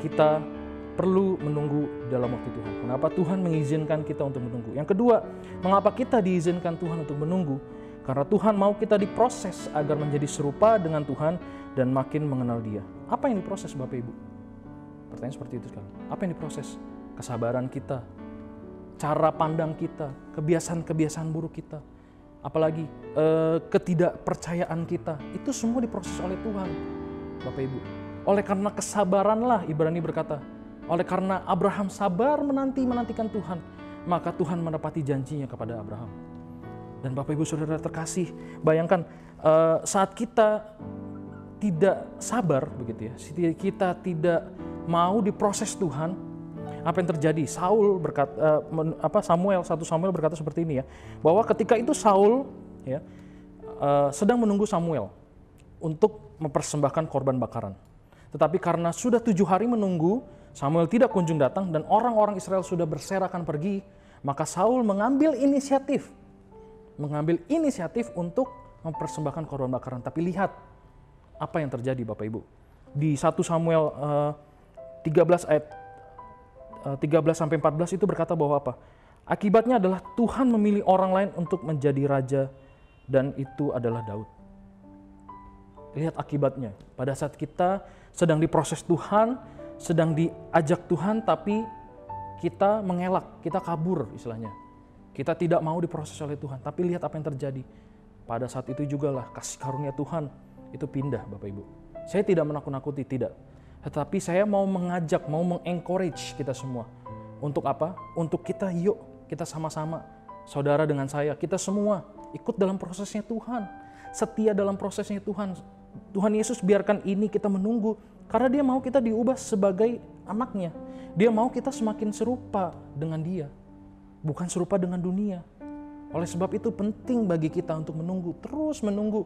kita perlu menunggu dalam waktu Tuhan. Kenapa Tuhan mengizinkan kita untuk menunggu. Yang kedua, mengapa kita diizinkan Tuhan untuk menunggu? Karena Tuhan mau kita diproses agar menjadi serupa dengan Tuhan dan makin mengenal Dia. Apa yang diproses Bapak Ibu? Pertanyaan seperti itu sekarang. Apa yang diproses? Kesabaran kita, cara pandang kita, kebiasaan-kebiasaan buruk kita, apalagi ketidakpercayaan kita. Itu semua diproses oleh Tuhan, Bapak Ibu. Oleh karena kesabaranlah, Ibrani berkata, oleh karena Abraham sabar menantikan Tuhan, maka Tuhan menepati janjinya kepada Abraham. Dan Bapak Ibu Saudara terkasih, bayangkan saat kita tidak sabar begitu ya, kita tidak mau diproses Tuhan, apa yang terjadi? Samuel 1 Samuel berkata seperti ini ya, bahwa ketika itu Saul ya sedang menunggu Samuel untuk mempersembahkan korban bakaran. Tetapi karena sudah 7 hari menunggu, Samuel tidak kunjung datang dan orang-orang Israel sudah berserakan pergi, maka Saul mengambil inisiatif mengambil inisiatif untuk mempersembahkan korban bakaran. Tapi lihat apa yang terjadi Bapak Ibu. Di 1 Samuel 13 ayat 13-14 itu berkata bahwa apa? Akibatnya adalah Tuhan memilih orang lain untuk menjadi raja, dan itu adalah Daud. Lihat akibatnya. Pada saat kita sedang diproses Tuhan, sedang diajak Tuhan, tapi kita mengelak, kita kabur istilahnya. Kita tidak mau diproses oleh Tuhan. Tapi lihat apa yang terjadi. Pada saat itu juga lah kasih karunia Tuhan itu pindah Bapak Ibu. Saya tidak menakut-nakuti, tidak. Tetapi saya mau mengajak, mau mengencourage kita semua. Untuk apa? Untuk kita yuk, kita sama-sama. Saudara dengan saya, kita semua ikut dalam prosesnya Tuhan. Setia dalam prosesnya Tuhan. Tuhan Yesus biarkan ini kita menunggu. Karena dia mau kita diubah sebagai anaknya. Dia mau kita semakin serupa dengan dia. Bukan serupa dengan dunia. Oleh sebab itu penting bagi kita untuk menunggu, terus menunggu.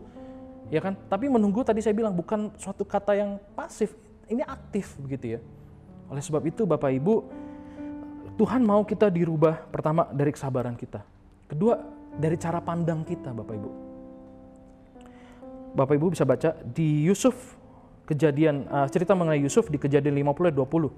Ya kan? Tapi menunggu tadi saya bilang bukan suatu kata yang pasif, ini aktif begitu ya. Oleh sebab itu Bapak Ibu, Tuhan mau kita dirubah pertama dari kesabaran kita. Kedua, dari cara pandang kita Bapak Ibu. Bapak Ibu bisa baca di Yusuf, kejadian cerita mengenai Yusuf di Kejadian 50-20.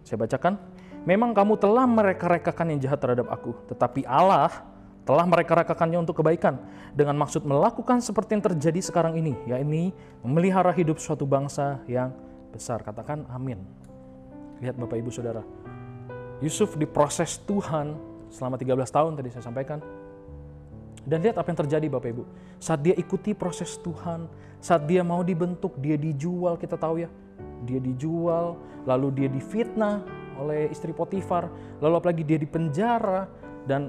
Saya bacakan, memang kamu telah mereka-rekakan yang jahat terhadap aku, tetapi Allah telah mereka-rekakannya untuk kebaikan, dengan maksud melakukan seperti yang terjadi sekarang ini, yakni memelihara hidup suatu bangsa yang besar. Katakan amin. Lihat Bapak Ibu Saudara, Yusuf diproses Tuhan selama 13 tahun tadi saya sampaikan. Dan lihat apa yang terjadi Bapak Ibu. Saat dia ikuti proses Tuhan, saat dia mau dibentuk, dia dijual, kita tahu ya. Dia dijual, lalu dia difitnah oleh istri Potifar, lalu apalagi dia dipenjara, dan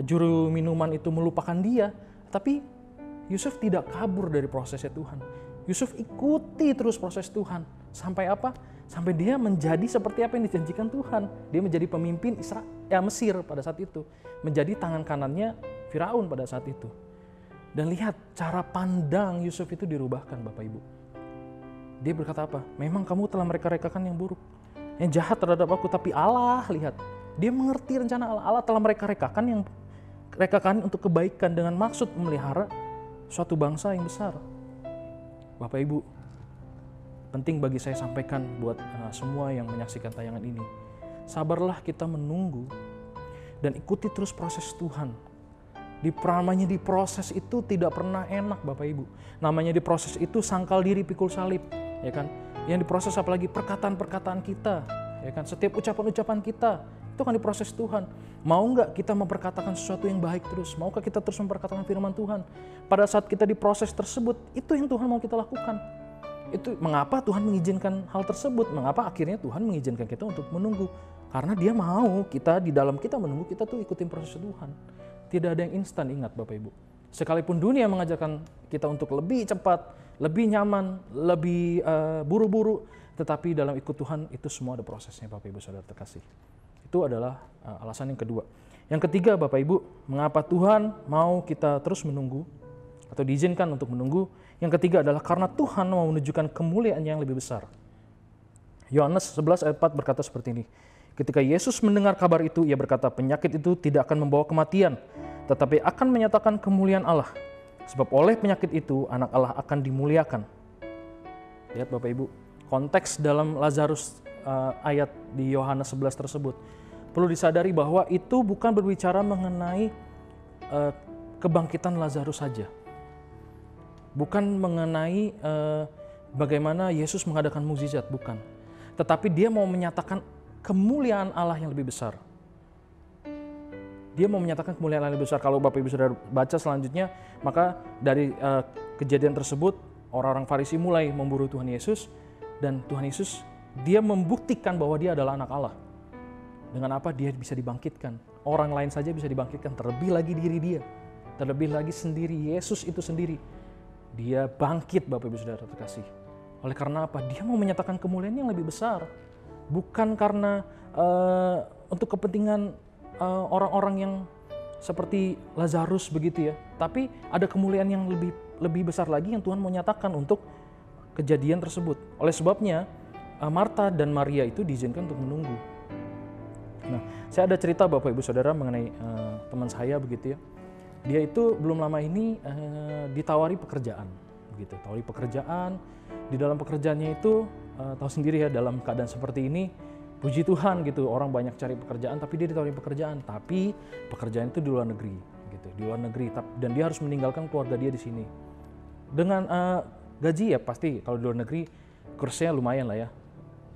juru minuman itu melupakan dia. Tapi Yusuf tidak kabur dari prosesnya Tuhan. Yusuf ikuti terus proses Tuhan. Sampai apa? Sampai dia menjadi seperti apa yang dijanjikan Tuhan. Dia menjadi pemimpin Mesir pada saat itu. Menjadi tangan kanannya Firaun pada saat itu. Dan lihat cara pandang Yusuf itu dirubahkan Bapak Ibu. Dia berkata apa? Memang kamu telah mereka-rekakan yang buruk, yang jahat terhadap aku, tapi Allah, lihat, dia mengerti rencana Allah. Allah telah mereka-rekakan untuk kebaikan dengan maksud memelihara suatu bangsa yang besar. Bapak Ibu, penting bagi saya sampaikan buat semua yang menyaksikan tayangan ini. Sabarlah kita menunggu dan ikuti terus proses Tuhan. Namanya diproses itu tidak pernah enak Bapak Ibu. Namanya diproses itu sangkal diri pikul salib, ya kan? Yang diproses apalagi perkataan-perkataan kita, ya kan? Setiap ucapan-ucapan kita itu kan diproses Tuhan. Mau nggak kita memperkatakan sesuatu yang baik terus? Maukah kita terus memperkatakan firman Tuhan? Pada saat kita diproses tersebut, itu yang Tuhan mau kita lakukan. Itu mengapa Tuhan mengizinkan hal tersebut? Mengapa akhirnya Tuhan mengizinkan kita untuk menunggu? Karena dia mau kita di dalam kita menunggu, kita tuh ikutin proses Tuhan. Tidak ada yang instan, ingat Bapak Ibu. Sekalipun dunia mengajarkan kita untuk lebih cepat, lebih nyaman, lebih buru-buru, tetapi dalam ikut Tuhan itu semua ada prosesnya Bapak Ibu Saudara terkasih. Itu adalah alasan yang kedua. Yang ketiga Bapak Ibu, mengapa Tuhan mau kita terus menunggu atau diizinkan untuk menunggu. Yang ketiga adalah karena Tuhan mau menunjukkan kemuliaan yang lebih besar. Yohanes 11 ayat 4 berkata seperti ini. Ketika Yesus mendengar kabar itu, ia berkata, penyakit itu tidak akan membawa kematian, tetapi akan menyatakan kemuliaan Allah. Sebab oleh penyakit itu, anak Allah akan dimuliakan. Lihat Bapak Ibu, konteks dalam Lazarus ayat di Yohanes 11 tersebut. Perlu disadari bahwa itu bukan berbicara mengenai kebangkitan Lazarus saja. Bukan mengenai bagaimana Yesus mengadakan mukjizat, bukan. Tetapi dia mau menyatakan kemuliaan Allah yang lebih besar. Dia mau menyatakan kemuliaan Allah yang lebih besar. Kalau Bapak Ibu Saudara baca selanjutnya, maka dari kejadian tersebut, orang-orang Farisi mulai memburu Tuhan Yesus, dan Tuhan Yesus, dia membuktikan bahwa dia adalah anak Allah. Dengan apa? Dia bisa dibangkitkan. Orang lain saja bisa dibangkitkan, terlebih lagi diri dia. Terlebih lagi sendiri, Yesus itu sendiri. Dia bangkit Bapak Ibu Saudara terkasih. Oleh karena apa? Dia mau menyatakan kemuliaan yang lebih besar. Bukan karena untuk kepentingan orang-orang yang seperti Lazarus begitu ya. Tapi ada kemuliaan yang lebih besar lagi yang Tuhan mau nyatakan untuk kejadian tersebut. Oleh sebabnya Marta dan Maria itu diizinkan untuk menunggu. Nah, saya ada cerita Bapak Ibu Saudara mengenai teman saya begitu ya. Dia itu belum lama ini ditawari pekerjaan, begitu. Tawari pekerjaan, di dalam pekerjaannya itu tahu sendiri ya, dalam keadaan seperti ini, puji Tuhan gitu, orang banyak cari pekerjaan, tapi dia ditawari pekerjaan, tapi pekerjaan itu di luar negeri, gitu, di luar negeri, dan dia harus meninggalkan keluarga dia di sini. Dengan gaji ya pasti kalau di luar negeri kursnya lumayan lah ya.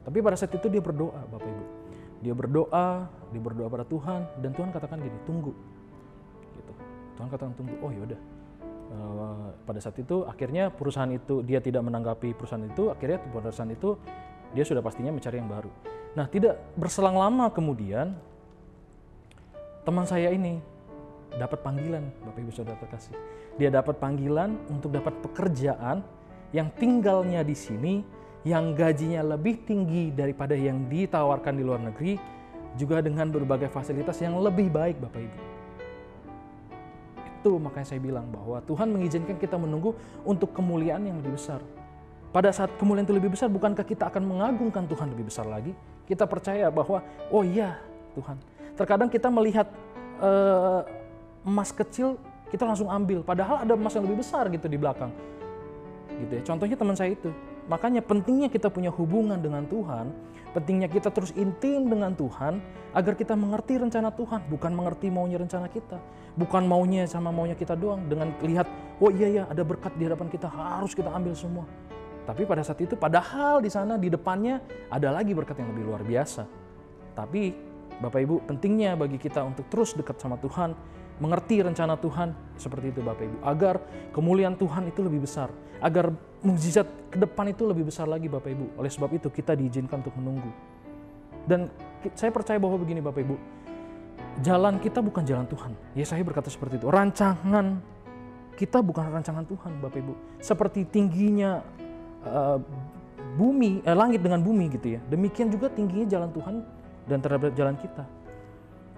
Tapi pada saat itu dia berdoa, Bapak Ibu. Dia berdoa pada Tuhan, dan Tuhan katakan gini, tunggu. Gitu. Tuhan katakan tunggu. Oh yaudah. Pada saat itu akhirnya perusahaan itu dia tidak menanggapi perusahaan itu, akhirnya perusahaan itu dia sudah pastinya mencari yang baru. Nah, tidak berselang lama kemudian teman saya ini dapat panggilan, Bapak Ibu Saudara terkasih. Dia dapat panggilan untuk dapat pekerjaan yang tinggalnya di sini, yang gajinya lebih tinggi daripada yang ditawarkan di luar negeri, juga dengan berbagai fasilitas yang lebih baik, Bapak Ibu. Itu makanya saya bilang bahwa Tuhan mengizinkan kita menunggu untuk kemuliaan yang lebih besar. Pada saat kemuliaan itu lebih besar, bukankah kita akan mengagungkan Tuhan lebih besar lagi? Kita percaya bahwa, oh iya Tuhan. Terkadang kita melihat emas kecil, kita langsung ambil. Padahal ada emas yang lebih besar gitu di belakang. Gitu ya. Contohnya teman saya itu. Makanya pentingnya kita punya hubungan dengan Tuhan, pentingnya kita terus intim dengan Tuhan, agar kita mengerti rencana Tuhan, bukan mengerti maunya rencana kita. Bukan maunya sama maunya kita doang, dengan lihat, oh iya ya ada berkat di hadapan kita, harus kita ambil semua. Tapi pada saat itu, padahal di sana di depannya ada lagi berkat yang lebih luar biasa. Tapi Bapak Ibu, pentingnya bagi kita untuk terus dekat sama Tuhan, mengerti rencana Tuhan seperti itu Bapak Ibu, agar kemuliaan Tuhan itu lebih besar, agar mukjizat ke depan itu lebih besar lagi Bapak Ibu. Oleh sebab itu kita diizinkan untuk menunggu. Dan saya percaya bahwa begini Bapak Ibu, jalan kita bukan jalan Tuhan. Yesaya berkata seperti itu. Rancangan kita bukan rancangan Tuhan Bapak Ibu. Seperti tingginya langit dengan bumi gitu ya. Demikian juga tingginya jalan Tuhan dan terhadap jalan kita.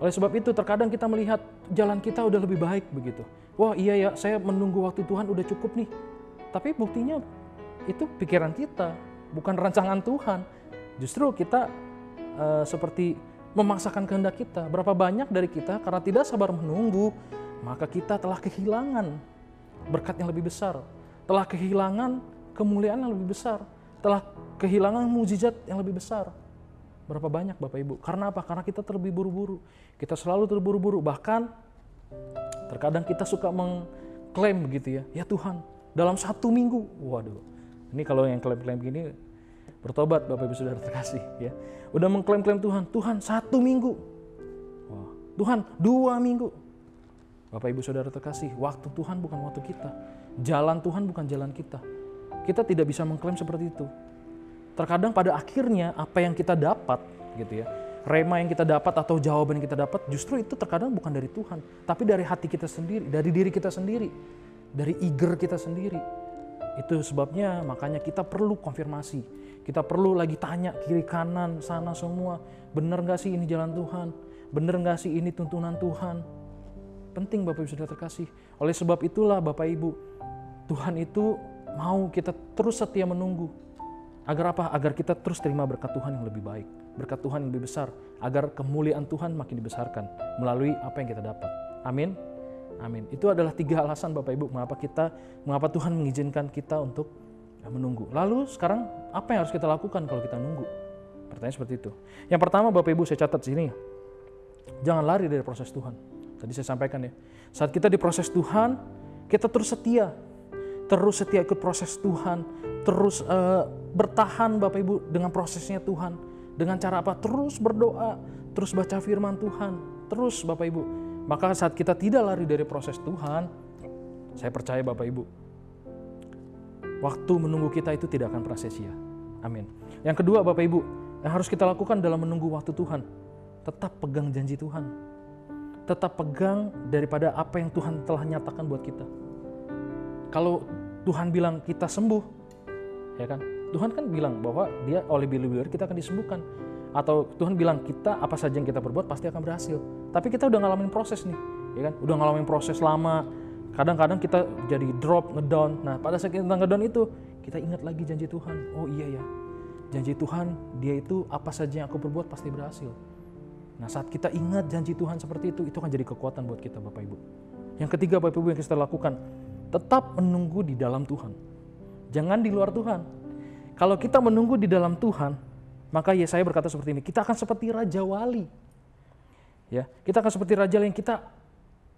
Oleh sebab itu terkadang kita melihat jalan kita udah lebih baik begitu. Wah iya ya, saya menunggu waktu Tuhan udah cukup nih. Tapi buktinya itu pikiran kita, bukan rancangan Tuhan. Justru kita seperti memaksakan kehendak kita. Berapa banyak dari kita karena tidak sabar menunggu, maka kita telah kehilangan berkat yang lebih besar, telah kehilangan kemuliaan yang lebih besar, telah kehilangan mukjizat yang lebih besar. Berapa banyak Bapak Ibu? Karena apa? Karena kita terlebih buru-buru. Kita selalu terburu-buru. Bahkan terkadang kita suka mengklaim begitu ya. Ya Tuhan, dalam 1 minggu. Waduh, ini kalau yang klaim-klaim gini, bertobat Bapak Ibu Saudara terkasih ya. Udah mengklaim-klaim Tuhan, Tuhan 1 minggu. Wah, Tuhan 2 minggu. Bapak Ibu Saudara terkasih, waktu Tuhan bukan waktu kita. Jalan Tuhan bukan jalan kita. Kita tidak bisa mengklaim seperti itu. Terkadang pada akhirnya apa yang kita dapat gitu ya, rema yang kita dapat atau jawaban yang kita dapat, justru itu terkadang bukan dari Tuhan, tapi dari hati kita sendiri, dari diri kita sendiri, dari eager kita sendiri. Itu sebabnya makanya kita perlu konfirmasi, kita perlu lagi tanya kiri kanan sana semua, benar gak sih ini jalan Tuhan, benar gak sih ini tuntunan Tuhan. Penting Bapak Ibu Saudara terkasih. Oleh sebab itulah Bapak Ibu, Tuhan itu mau kita terus setia menunggu. Agar apa? Agar kita terus terima berkat Tuhan yang lebih baik, berkat Tuhan yang lebih besar, agar kemuliaan Tuhan makin dibesarkan melalui apa yang kita dapat. Amin. Amin. Itu adalah 3 alasan Bapak Ibu mengapa Tuhan mengizinkan kita untuk menunggu. Lalu sekarang apa yang harus kita lakukan kalau kita nunggu? Pertanyaan seperti itu. Yang pertama Bapak Ibu saya catat sini, jangan lari dari proses Tuhan. Tadi saya sampaikan ya, saat kita di proses Tuhan, kita terus setia ikut proses Tuhan, terus bertahan Bapak Ibu dengan prosesnya Tuhan. Dengan cara apa? Terus berdoa, terus baca firman Tuhan, terus Bapak Ibu. Maka saat kita tidak lari dari proses Tuhan, saya percaya Bapak Ibu, waktu menunggu kita itu tidak akan pernah sia-sia. Amin. Yang kedua Bapak Ibu, yang harus kita lakukan dalam menunggu waktu Tuhan, tetap pegang janji Tuhan. Tetap pegang daripada apa yang Tuhan telah nyatakan buat kita. Kalau Tuhan bilang kita sembuh, ya kan? Tuhan kan bilang bahwa dia oleh beliau kita akan disembuhkan. Atau Tuhan bilang kita apa saja yang kita berbuat pasti akan berhasil. Tapi kita udah ngalamin proses nih, ya kan? Udah ngalamin proses lama. Kadang-kadang kita jadi drop, ngedown. Nah, pada saat kita ngedown itu, kita ingat lagi janji Tuhan. Oh iya ya, janji Tuhan dia itu apa saja yang aku berbuat pasti berhasil. Nah, saat kita ingat janji Tuhan seperti itu akan jadi kekuatan buat kita Bapak Ibu. Yang ketiga Bapak Ibu yang kita lakukan, tetap menunggu di dalam Tuhan. Jangan di luar Tuhan. Kalau kita menunggu di dalam Tuhan, maka Yesaya berkata seperti ini, kita akan seperti Raja Wali. Ya, kita akan seperti Raja yang kita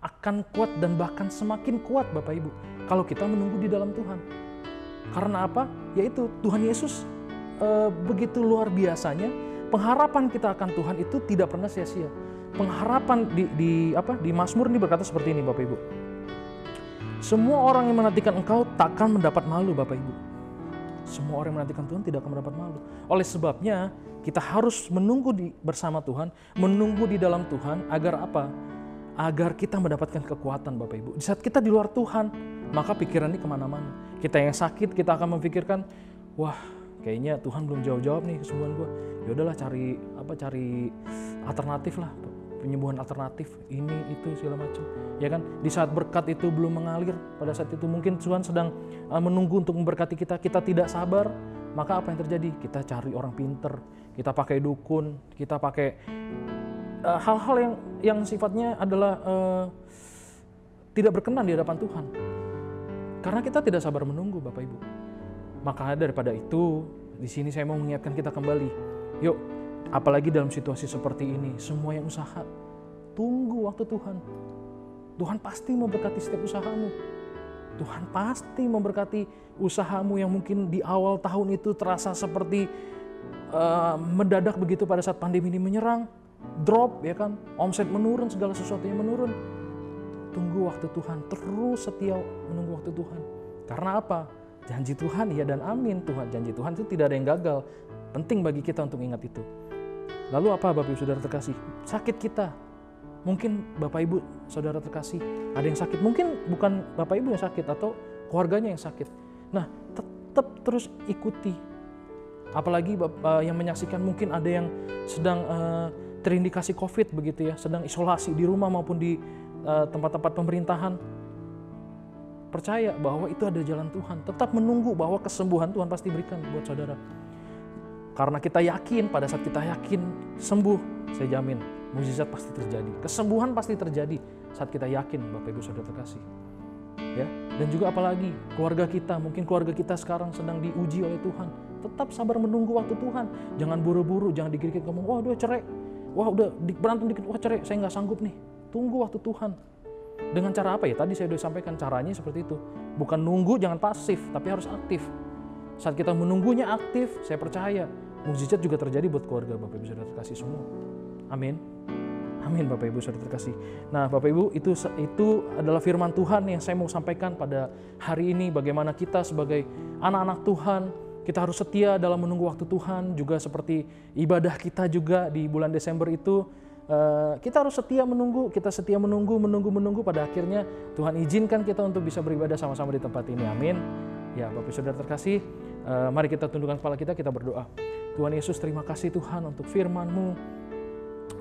akan kuat dan bahkan semakin kuat Bapak Ibu, kalau kita menunggu di dalam Tuhan. Karena apa? Yaitu Tuhan Yesus begitu luar biasanya, pengharapan kita akan Tuhan itu tidak pernah sia-sia. Pengharapan di Mazmur ini berkata seperti ini Bapak Ibu. Semua orang yang menantikan Engkau takkan mendapat malu Bapak Ibu. Semua orang yang menantikan Tuhan tidak akan mendapat malu. Oleh sebabnya kita harus menunggu bersama Tuhan, menunggu di dalam Tuhan agar apa? Agar kita mendapatkan kekuatan Bapak Ibu. Di saat kita di luar Tuhan, maka pikiran ini kemana-mana. Kita yang sakit, kita akan memikirkan, wah kayaknya Tuhan belum jawab-jawab nih kesembuhan gue. Ya udahlah cari alternatif lah, penyembuhan alternatif, ini itu segala macam. Ya kan? Di saat berkat itu belum mengalir, pada saat itu mungkin Tuhan sedang menunggu untuk memberkati kita, kita tidak sabar, maka apa yang terjadi? Kita cari orang pinter, kita pakai dukun, kita pakai hal-hal yang sifatnya adalah tidak berkenan di hadapan Tuhan. Karena kita tidak sabar menunggu Bapak Ibu. Maka daripada itu, di sini saya mau mengingatkan kita kembali. Yuk, apalagi dalam situasi seperti ini, semua yang usaha, tunggu waktu Tuhan. Tuhan pasti memberkati setiap usahamu. Tuhan pasti memberkati usahamu yang mungkin di awal tahun itu terasa seperti mendadak begitu pada saat pandemi ini menyerang. Drop, ya kan, omset menurun, segala sesuatunya menurun. Tunggu waktu Tuhan, terus setia menunggu waktu Tuhan. Karena apa? Janji Tuhan iya dan amin. Tuhan, janji Tuhan itu tidak ada yang gagal. Penting bagi kita untuk ingat itu. Lalu apa Bapak Ibu Saudara terkasih? Sakit kita. Mungkin Bapak Ibu Saudara terkasih ada yang sakit. Mungkin bukan Bapak Ibu yang sakit atau keluarganya yang sakit. Nah, tetap terus ikuti. Apalagi yang menyaksikan mungkin ada yang sedang terindikasi COVID begitu ya, sedang isolasi di rumah maupun di tempat-tempat pemerintahan. Percaya bahwa itu ada jalan Tuhan. Tetap menunggu bahwa kesembuhan Tuhan pasti berikan buat saudara. Karena kita yakin, pada saat kita yakin sembuh, saya jamin mukjizat pasti terjadi. Kesembuhan pasti terjadi saat kita yakin Bapak Ibu Saudara terkasih. Ya, dan juga apalagi keluarga kita, mungkin keluarga kita sekarang sedang diuji oleh Tuhan. Tetap sabar menunggu waktu Tuhan. Jangan buru-buru, jangan dikit-dikit ngomong, wah udah cerai. Wah udah berantem dikit, wah cerai, saya nggak sanggup nih. Tunggu waktu Tuhan. Dengan cara apa ya? Tadi saya sudah sampaikan caranya seperti itu. Bukan nunggu, jangan pasif, tapi harus aktif. Saat kita menunggunya aktif, saya percaya mukjizat juga terjadi buat keluarga Bapak Ibu Saudara terkasih semua. Amin. Amin Bapak Ibu Saudara terkasih. Nah Bapak Ibu, itu adalah firman Tuhan yang saya mau sampaikan pada hari ini. Bagaimana kita sebagai anak-anak Tuhan, kita harus setia dalam menunggu waktu Tuhan. Juga seperti ibadah kita juga di bulan Desember itu, kita harus setia menunggu, menunggu, pada akhirnya Tuhan izinkan kita untuk bisa beribadah sama-sama di tempat ini. Amin. Ya Bapak Ibu Saudara terkasih, mari kita tundukkan kepala kita berdoa. Tuhan Yesus, terima kasih Tuhan untuk firman-Mu,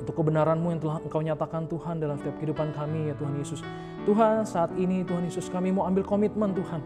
untuk kebenaran-Mu yang telah Engkau nyatakan Tuhan dalam setiap kehidupan kami ya Tuhan Yesus. Tuhan, saat ini Tuhan Yesus, kami mau ambil komitmen Tuhan.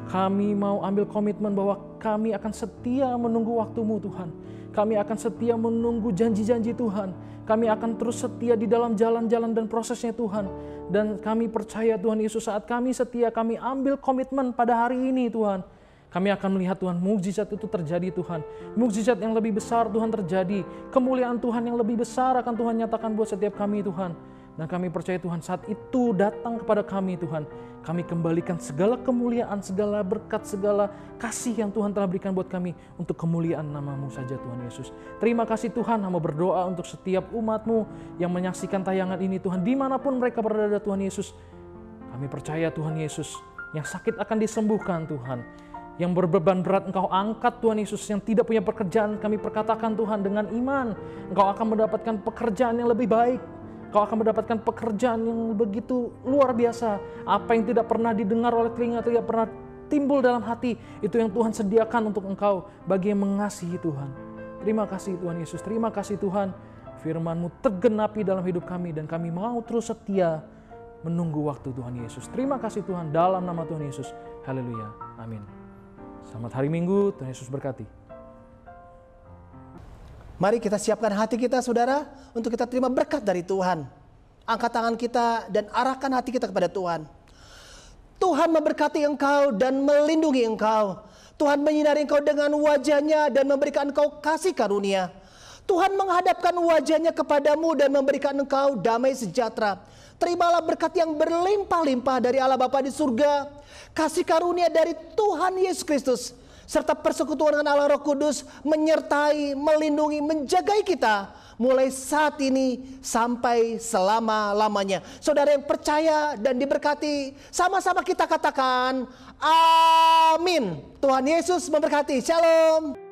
Kami mau ambil komitmen bahwa kami akan setia menunggu waktu-Mu Tuhan. Kami akan setia menunggu janji-janji Tuhan. Kami akan terus setia di dalam jalan-jalan dan prosesnya Tuhan. Dan kami percaya Tuhan Yesus, saat kami setia, kami ambil komitmen pada hari ini Tuhan. Kami akan melihat Tuhan, mukjizat itu terjadi Tuhan. Mukjizat yang lebih besar Tuhan terjadi. Kemuliaan Tuhan yang lebih besar akan Tuhan nyatakan buat setiap kami Tuhan. Dan kami percaya Tuhan, saat itu datang kepada kami Tuhan. Kami kembalikan segala kemuliaan, segala berkat, segala kasih yang Tuhan telah berikan buat kami untuk kemuliaan nama-Mu saja Tuhan Yesus. Terima kasih Tuhan, hamba berdoa untuk setiap umat-Mu yang menyaksikan tayangan ini Tuhan. Dimanapun mereka berada Tuhan Yesus. Kami percaya Tuhan Yesus, yang sakit akan disembuhkan Tuhan. Yang berbeban berat Engkau angkat Tuhan Yesus, yang tidak punya pekerjaan kami perkatakan Tuhan dengan iman. Engkau akan mendapatkan pekerjaan yang lebih baik. Engkau akan mendapatkan pekerjaan yang begitu luar biasa. Apa yang tidak pernah didengar oleh telinga, tidak pernah timbul dalam hati, itu yang Tuhan sediakan untuk Engkau bagi yang mengasihi Tuhan. Terima kasih Tuhan Yesus, terima kasih Tuhan. Firman-Mu tergenapi dalam hidup kami dan kami mau terus setia menunggu waktu Tuhan Yesus. Terima kasih Tuhan, dalam nama Tuhan Yesus. Haleluya. Amin. Selamat hari Minggu, Tuhan Yesus berkati. Mari kita siapkan hati kita saudara, untuk kita terima berkat dari Tuhan. Angkat tangan kita dan arahkan hati kita kepada Tuhan. Tuhan memberkati engkau dan melindungi engkau. Tuhan menyinari engkau dengan wajah-Nya dan memberikan engkau kasih karunia. Tuhan menghadapkan wajah-Nya kepadamu dan memberikan engkau damai sejahtera. Terimalah berkat yang berlimpah-limpah dari Allah Bapa di surga, kasih karunia dari Tuhan Yesus Kristus, serta persekutuan dengan Allah Roh Kudus menyertai, melindungi, menjagai kita mulai saat ini sampai selama-lamanya. Saudara yang percaya dan diberkati, sama-sama kita katakan amin. Tuhan Yesus memberkati. Shalom.